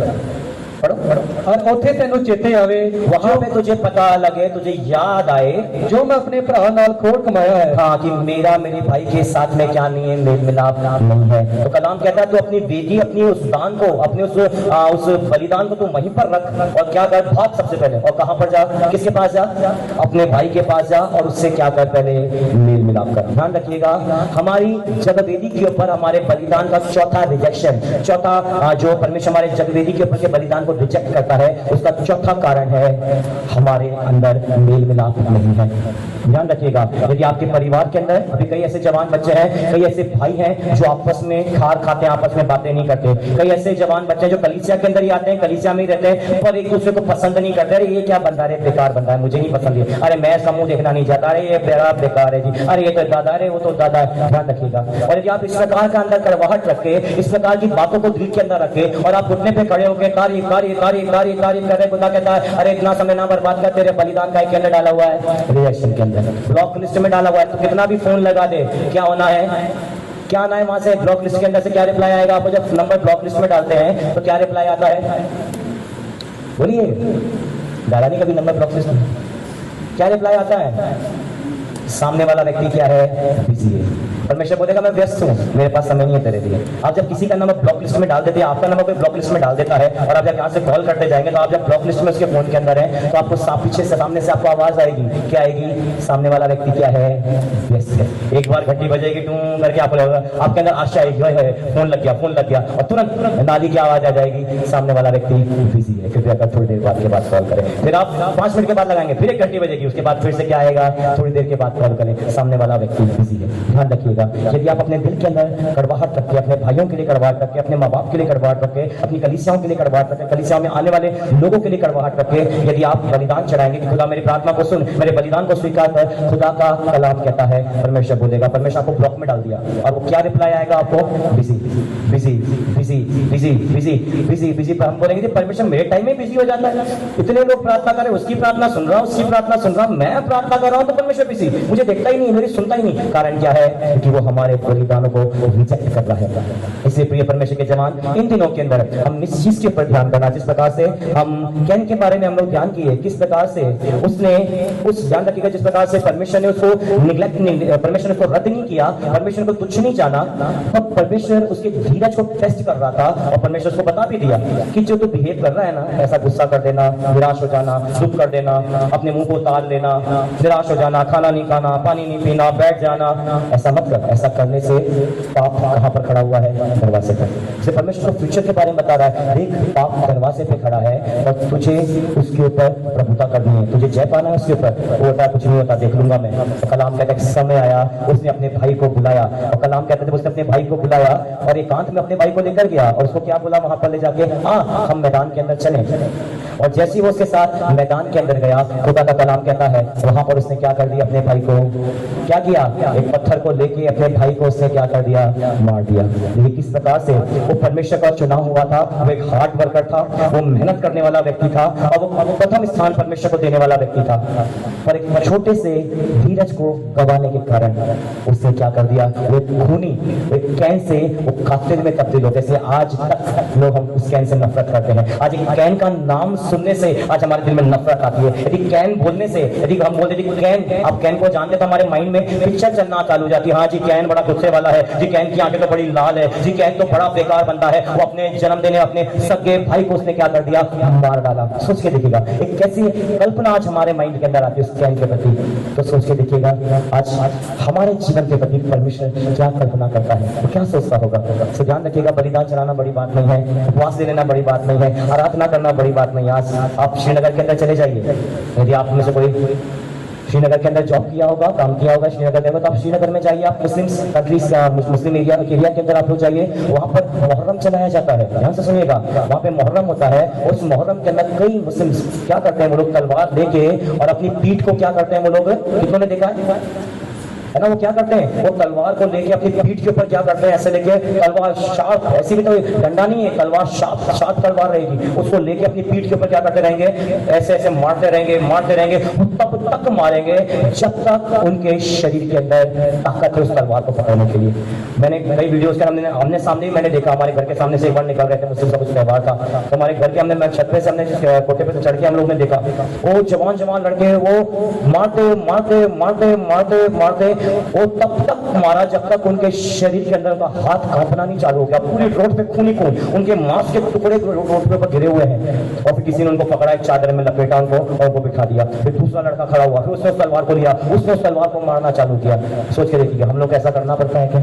पढ़ो पढ़ो, और ਉੱਥੇ ਤੈਨੂੰ ਚੇਤੇ ਆਵੇ वहां पे तुझे पता लगे, तुझे याद आए जो मैं अपने भरा नाल खोट कमाया है, हाँ कि मेरा मेरे भाई के साथ में क्या नहीं है, मेल मिलाप नहीं है। तो कलाम कहता है तू अपनी बेटी, अपनी उस दान को, अपने उस बलिदान को तू वहीं पर रख और क्या कर, भाग सबसे पहले और कहां पर जा, किसके पास जा, अपने भाई के पास जा और उससे क्या कर, पहले मेल मिलाप कर। ध्यान रखिएगा हमारी जगवेदी के ऊपर हमारे बलिदान का चौथा रिजेक्शन, चौथा जो परमेश्वर हमारे जगवेदी के ऊपर के बलिदान को रिजेक्ट करता है, उसका चौथा कारण है हमारे अंदर मेल मिलाप नहीं है। ध्यान रखिएगा यदि आपके परिवार के अंदर अभी कई ऐसे जवान बच्चे हैं, कई ऐसे भाई हैं जो आपस में खार खाते हैं, आपस में बातें नहीं करते, कई ऐसे जवान बच्चे जो कलीसिया के अंदर ही आते हैं, कलीसिया में ही रहते हैं, पर एक दूसरे को पसंद नहीं करते। अरे ये क्या बंदा है, बेकार बंदा है, मुझे नहीं पसंद है, अरे मैं इसका मुंह देखना नहीं चाहता, अरे ये बेरा बेकार है जी, अरे ये तो दादा, अरे वो तो दादा है। ध्यान रखिएगा। और यदि आप इस प्रकार का अंदर कड़वाहट रखे, इस प्रकार की बातों को दिल के अंदर रखे और आप घुटने पे खड़े होकर कार्य कार्य कार्य कार्य कार्य कर रहे, खुदा कहता है अरे इतना समय ना बर्बाद कर, तेरे बलिदान का के अंदर डाला हुआ है रिएक्शन के अंदर। अंदर, ब्लॉक लिस्ट में डाला हुआ है। तो कितना भी फोन लगा दे, क्या होना है, क्या आना है वहां से, ब्लॉक लिस्ट के अंदर से क्या रिप्लाई आएगा आपको? जब नंबर ब्लॉक लिस्ट में डालते हैं तो क्या रिप्लाई आता है? बोलिए, डाला नहीं कभी नंबर ब्लॉक लिस्ट में, क्या रिप्लाई आता है? सामने वाला व्यक्ति क्या है? बिजी है। परमेश्वर बोलेगा मैं व्यस्त हूँ, मेरे पास समय नहीं है तेरे लिए। आप जब किसी का नंबर ब्लॉक लिस्ट में डाल देते हैं, आपका नंबर कोई ब्लॉक लिस्ट में डाल देता है और आप जब यहाँ से कॉल करते जाएंगे तो आप जब ब्लॉक लिस्ट में उसके फोन के अंदर है तो आपको पीछे से सामने से आपको आवाज आएगी, क्या आएगी? सामने वाला व्यक्ति क्या है? व्यस्त है। एक बार घंटी बजेगी टू करके आपको लगेगा, आपके अंदर आशा आएगी, फोन लग गया, फोन लग गया, और तुरंत नाली की आवाज आ जाएगी, सामने वाला व्यक्ति बिजी है, कृपया कर थोड़ी देर बाद के बाद कॉल करें। फिर आप 5 मिनट के बाद लगाएंगे, फिर 1 घंटी बजेगी, उसके बाद फिर से क्या आएगा? थोड़ी देर के बाद कॉल करें, सामने वाला व्यक्ति बिजी है। ध्यान रखिएगा, यदि आप अपने दिल के अंदर कड़वाहट रख के, अपने भाइयों के लिए कड़वाहट रख के, अपने माँ बाप के लिए कड़वाहट रख के, अपनी कलीसियाओं के लिए कड़वाहट रख के, कलीसियाओं में आने वाले लोगों के लिए कड़वाहट रख के यदि आप बलिदान चढ़ाएंगे कि खुदा मेरी प्रार्थना को सुन, मेरे बलिदान को स्वीकार कर, खुदा का कलाम कहता है, परमेश्वर बोलेगा, परमेश्वर आपको ब्लॉक में डाल दिया और वो क्या रिप्लाई आएगा आपको? Busy busy busy busy busy busy busy. हम बोलेंगे परमेश्वर मेरे टाइम में बिजी हो जाता है, इतने लोग प्रार्थना करें, उसकी प्रार्थना सुन रहा हूँ, उसकी प्रार्थना सुन रहा हूँ, मैं प्रार्थना कर रहा हूँ तो परमेश्वर बिजी, मुझे देखता ही नहीं, मेरी सुनता ही नहीं। कारण क्या है? कि वो हमारे बलिदानों को रिजेक्ट कर रहा है। इसलिए प्रिय परमेश्वर के जवान, इन दिनों के अंदर हम इस चीज के ऊपर ध्यान करना, जिस प्रकार से हम कैन के बारे में हम लोग ध्यान किए, किस प्रकार से उसने उस ध्यान रखिएगा जिस प्रकार से परमेश्वर ने उसको निग्लेक्ट नहीं, परमेश्वर ने उसको रद्द नहीं किया, परमेश्वर को तुच्छ नहीं जाना, तब परमेश्वर उसके धीरज को टेस्ट कर रहा था और परमेश्वर उसको बता भी दिया कि जो तू बिहेव कर रहा है ना, ऐसा गुस्सा कर देना, निराश हो जाना, दुख कर देना, अपने मुंह को उतार लेना, निराश हो जाना, खाना नहीं खाना, पानी नहीं पीना, बैठ जाना, ऐसा मत कर। ऐसा करने से पाप कहाँ पर खड़ा हुआ है? दरवाजे पर। जब परमेश्वर फ्यूचर के बारे में बता रहा है, देख पाप दरवाजे पे खड़ा है और तुझे उसके ऊपर प्रभुता करनी है, तुझे जय पाना है उसके ऊपर। वो होता कुछ नहीं होता, देख लूंगा मैं। तो कलाम कहता है समय आया, उसने अपने भाई को बुलाया, और कलाम कहते थे उसने अपने भाई को बुलाया और एकांत में अपने भाई को लेकर गया और उसको क्या बोला वहां पर ले जाके, हाँ हम मैदान के अंदर चले। और जैसे ही वो उसके साथ मैदान के अंदर गया, खुदा का कलाम कहता है वहां पर उसने क्या कर दिया? अपने भाई को क्या किया? एक पत्थर को लेके अपने भाई को उसने क्या कर दिया? मार दिया। ये किस प्रकार से? वो परमेश्वर का चुनाव हुआ था, वो एक हार्ड वर्कर था, वो मेहनत करने वाला व्यक्ति था और वो प्रथम स्थान परमेश्वर को देने वाला व्यक्ति था, पर एक छोटे से धीरज को गंवाने के कारण उसने क्या कर दिया? वो खूनी एक कैन से वो कातिल में तब्दील होते। जैसे आज तक लोग हम उस कैन से नफरत करते हैं। आज एक कैन का नाम सुनने से आज हमारे दिल में नफरत आती है। यदि कैन बोलने से, यदि हम बोलते थे कैन, आप कैन को जानते तो हमारे माइंड में पिक्चर चलना चालू हो जाती है, हाँ जी कैन बड़ा गुस्से वाला है, जी कैन की आंखें तो बड़ी लाल है, जी कैन तो बड़ा बेकार बनता है, वो अपने जन्म देने अपने सगे भाई को उसने क्या कर दिया? मार डाला। सोच के देखिएगा एक कैसी कल्पना आज हमारे माइंड के अंदर आती है उस कैन के प्रति। तो सोच के देखिएगा आज हमारे जीवन के प्रति परमेश्वर क्या कल्पना करता है, वो क्या सोचता होगा। तो ध्यान रखिएगा, बलिदान चढ़ाना बड़ी बात नहीं है, उपवास ले लेना बड़ी बात नहीं है, आराधना करना बड़ी बात नहीं है। आज आप श्रीनगर के अंदर चले जाइए, यदि आप में से कोई श्रीनगर के अंदर जॉब किया होगा, काम किया होगा श्रीनगर में, तो आप श्रीनगर में जाइए, आप मुस्लिम कंट्रीज मुस्लिम एरिया के अंदर आप लोग जाइए, वहाँ पर मुहर्रम चलाया जाता है। ध्यान से सुनिएगा, वहाँ पे मुहर्रम होता है। उस मुहर्रम के अंदर कई मुस्लिम क्या करते हैं, वो लोग तलवार लेके और अपनी पीठ को क्या करते हैं, वो लोग कितनों ने देखा है ना, वो क्या करते हैं? वो तलवार को लेके अपनी पीठ के ऊपर क्या करते हैं? ऐसे लेके तलवार शार्प, ऐसी भी तो डंडा नहीं है, तलवार शार्प तलवार रहेगी, उसको लेके अपनी पीठ के ऊपर क्या करते रहेंगे? ऐसे ऐसे मारते रहेंगे, तब तक मारेंगे जब तक उनके शरीर के अंदर ताकत है उस तलवार को पकड़ने के लिए। मैंने कई वीडियोस के हमने सामने ही मैंने देखा, हमारे घर के सामने से एक बार निकल रहे थे मुस्लिम का कुछ त्यौहार था, तो हमारे घर के हमने छत पे से हमने कोठे पे से चढ़ के हम लोग ने देखा, वो जवान लड़के वो मारते वो तब तक मारा जब तक उनके शरीर के अंदर का हाथ कांपना नहीं चालू हो गया। पूरी रोड पे खून ही खून, उनके मांस के टुकड़े रोड पे गिरे हुए हैं। और फिर किसी ने उनको पकड़ा, एक चादर में लपेटा उनको और उनको बिठा दिया। फिर दूसरा लड़का खड़ा हुआ, फिर उसने तलवार को लिया, उसने उस तलवार को मारना चालू किया। सोच के देखिए हम लोग ऐसा करना पड़ता है क्या?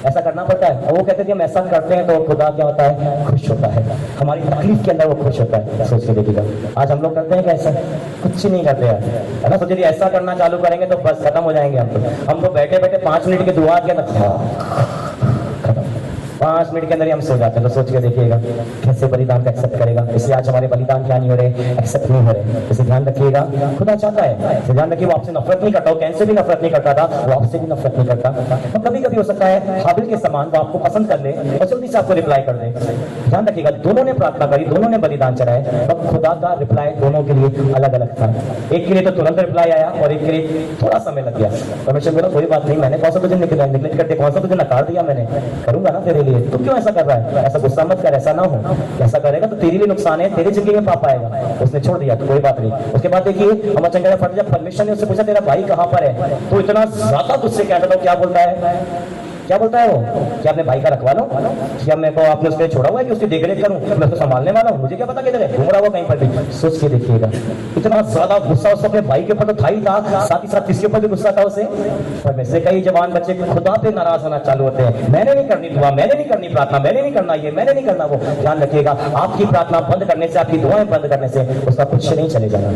ऐसा करना पड़ता है। और वो कहते हैं कि हम ऐसा करते हैं तो खुदा क्या होता है? खुश होता है, हमारी तकलीफ के अंदर वो खुश होता है। सोच के देखिएगा आज हम लोग करते हैं क्या? ऐसा कुछ नहीं करते हैं, है ना। सोचिए ऐसा करना चालू करेंगे तो बस खत्म हो जाएंगे हम तो बैठे 5 मिनट के दुआ के अंदर खत्म। 5 मिनट के अंदर ही हम सो जाते हैं। तो सोच के देखिएगा कैसे बलिदान को एक्सेप्ट करेगा। इसलिए आज हमारे बलिदान क्या नहीं हो रहे, एक्सेप्ट नहीं हो रहे। इसे ध्यान रखिएगा, खुदा चाहता है, इसे ध्यान रखिए, वो आपसे नफरत नहीं करता, वो कैसे भी नफरत नहीं करता था, वो आपसे भी नफरत नहीं करता। तो कभी कभी हो सकता है हाबिल के समान वो आपको पसंद कर ले और जल्दी से आपको रिप्लाई कर दे। ध्यान रखिएगा, दोनों ने प्रार्थना करी, दोनों ने बलिदान चढ़ाए, अब खुदा का रिप्लाई दोनों के लिए अलग अलग था। एक के लिए तो तुरंत रिप्लाई आया और एक के लिए थोड़ा समय लग गया। परमेश्वर बोला कोई बात नहीं, मैंने कौन सा तुझे निगलेक्ट करके कौन सा तुझे नकार दिया, मैंने करूंगा ना तेरे लिए, तू क्यों ऐसा कर रहा है? ऐसा गुस्सा मत कर, ऐसा ना हो, ऐसा करेगा तो तेरे लिए नुकसान है, तेरे जिंदगी में पाप आएगा। उसने छोड़ दिया तो कोई बात नहीं। उसके बाद देखिए हम चंगा फट, जब परमेश्वर ने उससे पूछा तेरा भाई कहाँ पर है, तो इतना ज्यादा गुस्से क्या था, क्या बोलता है, क्या बोलता है वो, कि अपने भाई का रखवा लो, क्या मेरे को आपने उसके छोड़ा हुआ है कि उसकी देखरेख करूं, मैं उसको संभालने वाला हूं, मुझे क्या पता किधर है, घूम रहा हुआ कहीं पर भी। सोच के देखिएगा, इतना ज्यादा गुस्सा उसको अपने भाई के ऊपर तो था ही था, साथ ही साथ किसके ऊपर भी गुस्सा था उसे, पर में से कई जवान बच्चे खुदा पे नाराज होना चालू होते हैं। मैंने नहीं करनी दुआ, मैंने नहीं करनी प्रार्थना, मैंने नहीं करना ये, मैंने नहीं करना वो। ध्यान रखिएगा, आपकी प्रार्थना बंद करने से, आपकी दुआएं बंद करने से उसका कुछ नहीं चले जाना।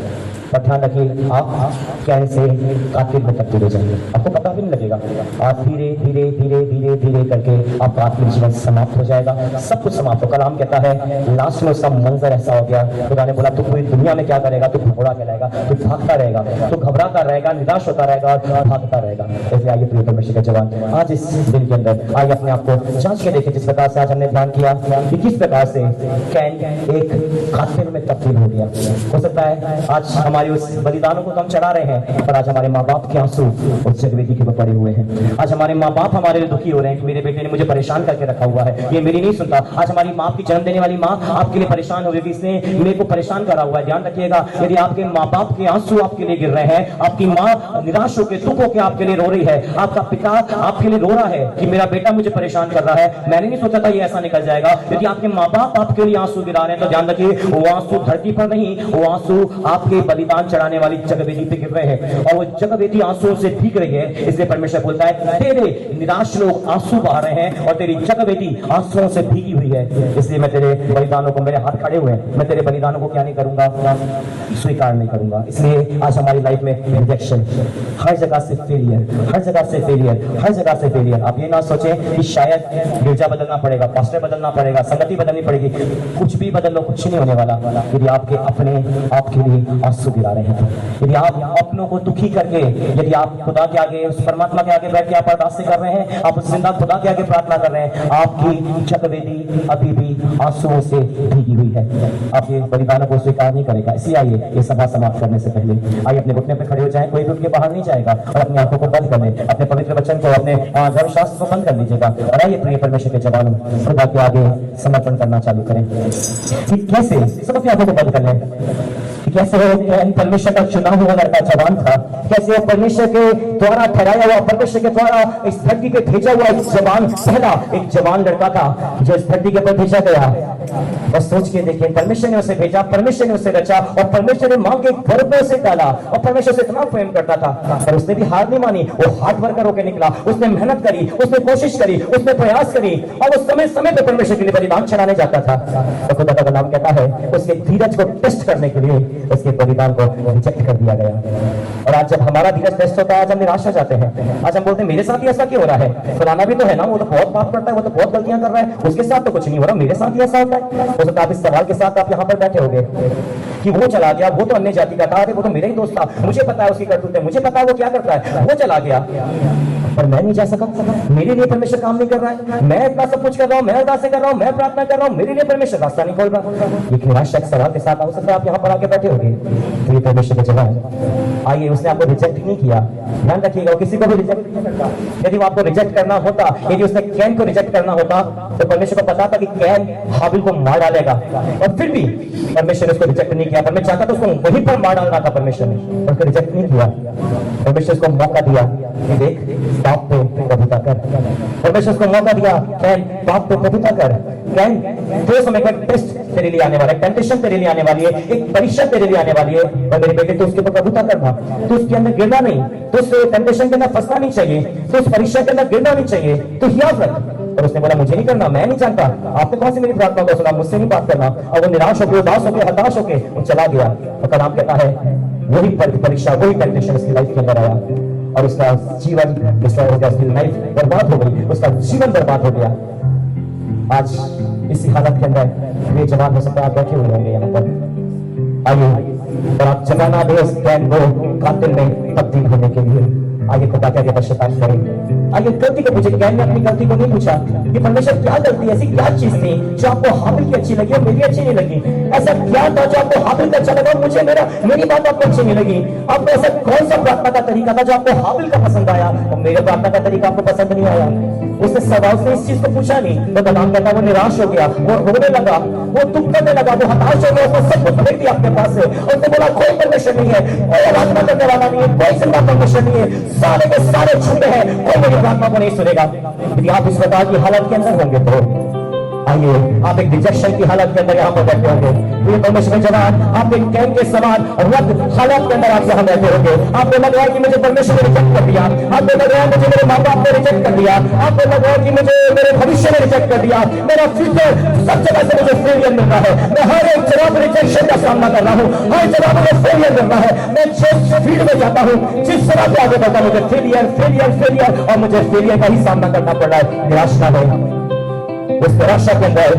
पर ध्यान रखिए, आप कैसे कातिल में तब्दील हो जाएंगे, आपको पता भी नहीं लगेगा। आप धीरे धीरे धीरे धीरे धीरे करके आपका आत्मिक जीवन समाप्त हो जाएगा, सब कुछ समाप्त हो। कलाम कहता है लास्ट में उसका मंजर ऐसा हो गया, खुदा ने बोला तू पूरी दुनिया में क्या करेगा, तू घोड़ा कहलाएगा, तू भागता रहेगा, तू घबराता रहेगा, निराश होता रहेगा और भागता रहेगा। इसलिए आइए प्रिय परमेश्वर के जवान, आज इस दिन के अंदर आइए अपने आप को जांच के देखें। जिस प्रकार से आज हमने ध्यान किया कि किस प्रकार से कैन एक कातिल में तब्दील हो गया। हो सकता है आज हमारे उस बलिदानों को तो हम चढ़ा रहे हैं, पर आज हमारे माँ बाप के आंसू उस जगवेदी के ऊपर पड़े हुए हैं। आज हमारे माँ बाप हमारे लिए दुखी हो रहे हैं कि मेरे बेटे ने मुझे परेशान करके रखा हुआ है, ये मेरी नहीं सुनता। आज हमारी माँ की जन्म देने वाली माँ आपके लिए परेशान हो गई कि इसने मेरे को परेशान करा हुआ है। ध्यान रखिएगा, यदि आपके माँ बाप के आंसू आपके लिए गिर रहे हैं, आपकी माँ निराश होकर दुख होकर आपके लिए रो रही है, आपका पिता आपके लिए रो रहा है कि मेरा बेटा मुझे परेशान कर रहा है, मैंने नहीं सोचा था ये ऐसा निकल जाएगा। यदि आपके माँ बाप आपके लिए आंसू गिरा रहे हैं तो ध्यान रखिए, वो आंसू धरती पर नहीं, वो आंसू आपके बलिदान चढ़ाने वाली जगवेदी पे गिर रहे हैं और वो जगवेदी आंसुओं से भीग रही है। इसलिए परमेश्वर बोलता है तेरे निराश लोग आंसू बहा रहे हैं और तेरी जगवेदी आंसुओं से भीगी हुई है। इसलिए मैं तेरे बलिदानों को, मेरे हाथ खड़े हुए हैं, मैं तेरे बलिदानों को क्या नहीं करूंगा, स्वीकार नहीं करूंगा। इसलिए आज हमारी लाइफ में रिजेक्शन, हर जगह से फेलियर, हर जगह से फेलियर, हर जगह से फेलियर। आप ये ना सोचें कि शायद गिरजा बदलना पड़ेगा, पास्टर बदलना पड़ेगा, संगति बदलनी पड़ेगी, कुछ भी बदल लो, कुछ नहीं होने वाला। यदि आपके अपने आपके लिए आंसू गिरा रहे हैं, यदि आप अपनों को दुखी करके, यदि आप खुदा के आगे, उस परमात्मा के आगे बैठ के आप अरदास कर रहे हैं, आप उस जिंदा खुदा के आगे प्रार्थना कर रहे हैं, आपकी जगवेदी अभी भी आंसुओं से भीगी हुई है, आपके बलिदानों को स्वीकार नहीं करेगा। इसलिए आइए ये सभा समाप्त करने से पहले आइए अपने घुटने पर खड़े हो जाएं, कोई भी उठ के बाहर नहीं जाएगा और अपनी आंखों को बंद कर ले, अपने पवित्र वचन को, अपने धर्मशास्त्र को बंद कर लीजिएगा और आइए प्रिय परमेश्वर के जवानों खुदा के आगे समर्पण करना चालू करें। कैसे सब अपनी आंखों को बंद कर लें, कैसे परमेश्वर का चुना हुआ लड़का जवान था, कैसे वो परमेश्वर के द्वारा ठहराया हुआ, परमेश्वर के द्वारा इस धरती पे भेजा हुआ एक जवान, पहला एक जवान लड़का था जो इस धरती के ऊपर भेजा गया। बस सोच के देखिए, परमेश्वर ने उसे भेजा, परमेश्वर ने उसे रचा और परमेश्वर ने मां के गर्भ में उसे डाला और परमेश्वर से इतना प्रेम करता था, पर उसने भी हार नहीं मानी, वो हार्ड वर्कर होकर निकला, उसने मेहनत करी, उसने कोशिश करी, उसने प्रयास करी और उस समय समय पे परमेश्वर के लिए बलिदान चढ़ाने जाता था। तो खुदा का नाम कहता है उसके धीरज को टेस्ट करने के लिए उसके बलिदान को रिजेक्ट कर दिया गया। और आज जब हमारा धीरज टेस्ट होता है, आज हम निराश हो जाते हैं, आज हम बोलते हैं मेरे साथ ही ऐसा क्यों हो रहा है, फलाना भी तो है ना, वो तो बहुत पाप करता है, वो तो बहुत गलतियां कर रहा है, उसके साथ तो कुछ नहीं हो रहा, मेरे साथ ही ऐसा होता है। हो सकता है आप इस सवाल के साथ आप यहाँ पर बैठे होंगे कि वो चला गया, वो तो अन्य जाति का था, वो तो मेरा ही दोस्त था, मुझे पता है उसकी करतूतें, मुझे पता है वो क्या करता है, वो चला गया पर मैं नहीं जा सका, मेरे लिए परमेश्वर काम नहीं कर रहा है, मैं इतना सब कुछ कर रहा हूँ, मैं अरदासें कर रहा हूँ, मैं प्रार्थना कर रहा हूँ, मेरे लिए परमेश्वर रास्ता नहीं खोल रहा। एक निराशा सवाल के साथ हो सकता है आप यहाँ पर आके बैठे होंगे, तो ये परमेश्वर का जवाब आइए, उसने आपको रिजेक्ट नहीं किया। ध्यान रखिएगा, वो किसी को भी रिजेक्ट नहीं करता। यदि वो आपको रिजेक्ट करना होता, यदि उसने कैन को रिजेक्ट करना होता तो परमेश्वर को पता था कि कैन हाबिल को मार डालेगा, और फिर भी परमेश्वर ने उसको रिजेक्ट नहीं किया। परमेश्वर चाहता था उसको वहीं पर मार डालना था, परमेश्वर ने उसको रिजेक्ट नहीं किया। परमेश्वर उसको मौका दिया कि देख पाप पे प्रभुता कर, परमेश्वर उसको मौका दिया, कैन पाप पे प्रभुता कर, कैन तो समय का टेस्ट तेरे लिए आने वाला है, टेंटेशन तेरे लिए आने वाली है, एक परीक्षा तेरे लिए आने वाली है, और मेरे बेटे तो उसके ऊपर प्रभुता करना, तो उसके अंदर गिरना नहीं, तो उस टेंटेशन के अंदर फंसना नहीं चाहिए, तो उस परीक्षा के अंदर गिरना नहीं चाहिए, तो हियाव रख। और उसने बोला मुझे नहीं करना, मैं नहीं जानता, आपने कौन सी मेरी प्रार्थना को सुना, मुझसे नहीं बात करना। और वो निराश होकर, उदास होकर, हताश होकर वो चला गया। और कलाम कहता है वही परीक्षा, वही टेंटेशन उसकी लाइफ के अंदर आया और उसका जीवन, उसकी लाइफ बर्बाद हो गई, उसका जीवन बर्बाद हो गया। आज इसी हालत के अंदर वे जवान हो सकता है आप बैठे हुए होंगे यहाँ पर। आइए और आप जमाना दे उस कैन को कातिल में तब्दील होने के लिए। आगे खुदा क्या पश्चाताप करें। आगे गलती को पूछे। कैन ने अपनी गलती को नहीं पूछा कि परमेश्वर क्या गलती, ऐसी क्या चीज थी जो आपको हाबिल की अच्छी लगी और मेरी अच्छी नहीं लगी। ऐसा क्या था जो आपको हाबिल का अच्छा लगा और मुझे मेरी बात आपको अच्छी नहीं लगी। आपको ऐसा कौन सा प्रार्थना का तरीका था जो आपको हाबिल का पसंद आया और मेरे प्रार्थना का तरीका आपको पसंद नहीं आया। उसने सवाल से इस चीज को पूछा नहीं। तो बदाम कहता वो निराश हो गया, वो रोने लगा, वो दुख करने लगा, वो हताश हो गया, उसने सब कुछ फेंक दिया आपके पास से। उसने बोला कोई परमेश्वर नहीं है, कोई आराधना करने वाला नहीं है, कोई जिंदा परमेश्वर नहीं है, सारे के सारे झूठे हैं, कोई मेरी प्रार्थना को नहीं सुनेगा। यदि आप इस प्रकार की हालत के अंदर होंगे तो आइए आप एक रिजेक्शन की हालत के अंदर यहाँ पर बैठे होंगे। ये परमेश्वर जवान आप एक कैन के समान रक्त हालत के अंदर आप यहाँ बैठे होंगे। आपको लग रहा है कि मुझे परमेश्वर ने रिजेक्ट कर दिया, आपको लग रहा है मुझे मेरे माँ बाप ने रिजेक्ट कर दिया, आपको लग रहा है कि मुझे मेरे भविष्य ने रिजेक्ट कर दिया, मेरा फ्यूचर सब जगह से मुझे फेलियर मिल रहा है, मैं हर एक जगह पर रिजेक्शन का सामना कर रहा हूँ, हर जगह मुझे फेलियर मिल रहा है। मैं जिस फील्ड में जाता हूँ, जिस तरह से आगे बढ़ता हूँ, मुझे फेलियर फेलियर फेलियर और मुझे फेलियर का ही सामना करना पड़ रहा है। निराश ना हो। उस निराशा के अंदर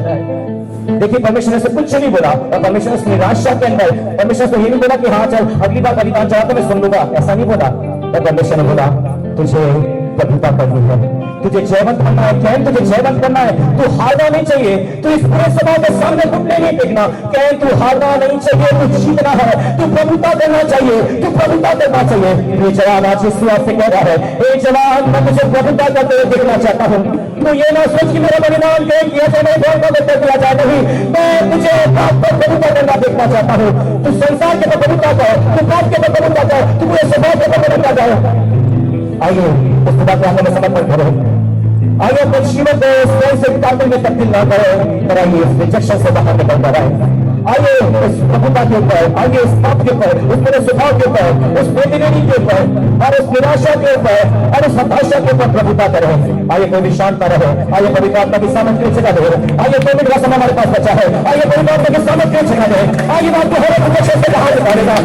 देखिए परमेश्वर ने से कुछ नहीं बोला और परमेश्वर उस निराशा के अंदर परमेश्वर को ये नहीं बोला कि हाँ चल अगली बार बलिदान चढ़ा तो मैं सुन लूंगा, ऐसा नहीं बोला। तो परमेश्वर ने बोला तुझे प्रभुता करनी है, तुझे जयवंत करना है, कैन तुझे जयवंत करना है, तू हारना नहीं चाहिए, तू इस पूरे समाज के सामने घुटने नहीं टेकना, कैन तू हारना नहीं चाहिए, तू जीतना है, तू प्रभुता करना चाहिए, तू प्रभुता करना चाहिए। ये जवान आज इस बात से कह रहा है, ए जवान मैं तुझे प्रभुता करते हुए देखना चाहता हूँ। तू ये ना सोच कि मेरा बलिदान कहीं किया जाए, मेरे घर को बेहतर किया जाए, नहीं, मैं तुझे बाप पर प्रभुता करना देखना चाहता हूँ। तू संसार के पर प्रभुता कर, तू बाप के पर प्रभुता कर, तू पूरे समाज के पर प्रभुता कर। आइए उस खुदा के आगे में समर्पण करो। आइए अपने जीवन को इस कैन से कातिल में तब्दील ना करो, पर आइए इस रिजेक्शन से बाहर निकल कर आए। आइए उस प्रभुता के ऊपर, आइए इस पाप के ऊपर, उस मेरे स्वभाव के ऊपर, उस बेदीनी के ऊपर और उस निराशा के ऊपर और उस हताशा के ऊपर प्रभुता करें। आइए कोई भी शांत रहे, आइए पवित्र आत्मा की सामर्थ्य जगह दे। आइए 2 मिनट का समय हमारे पास बचा है, आइए पवित्र आत्मा की सामर्थ्य जगह दे। आइए बात को हर रिजेक्शन से बाहर निकालेगा।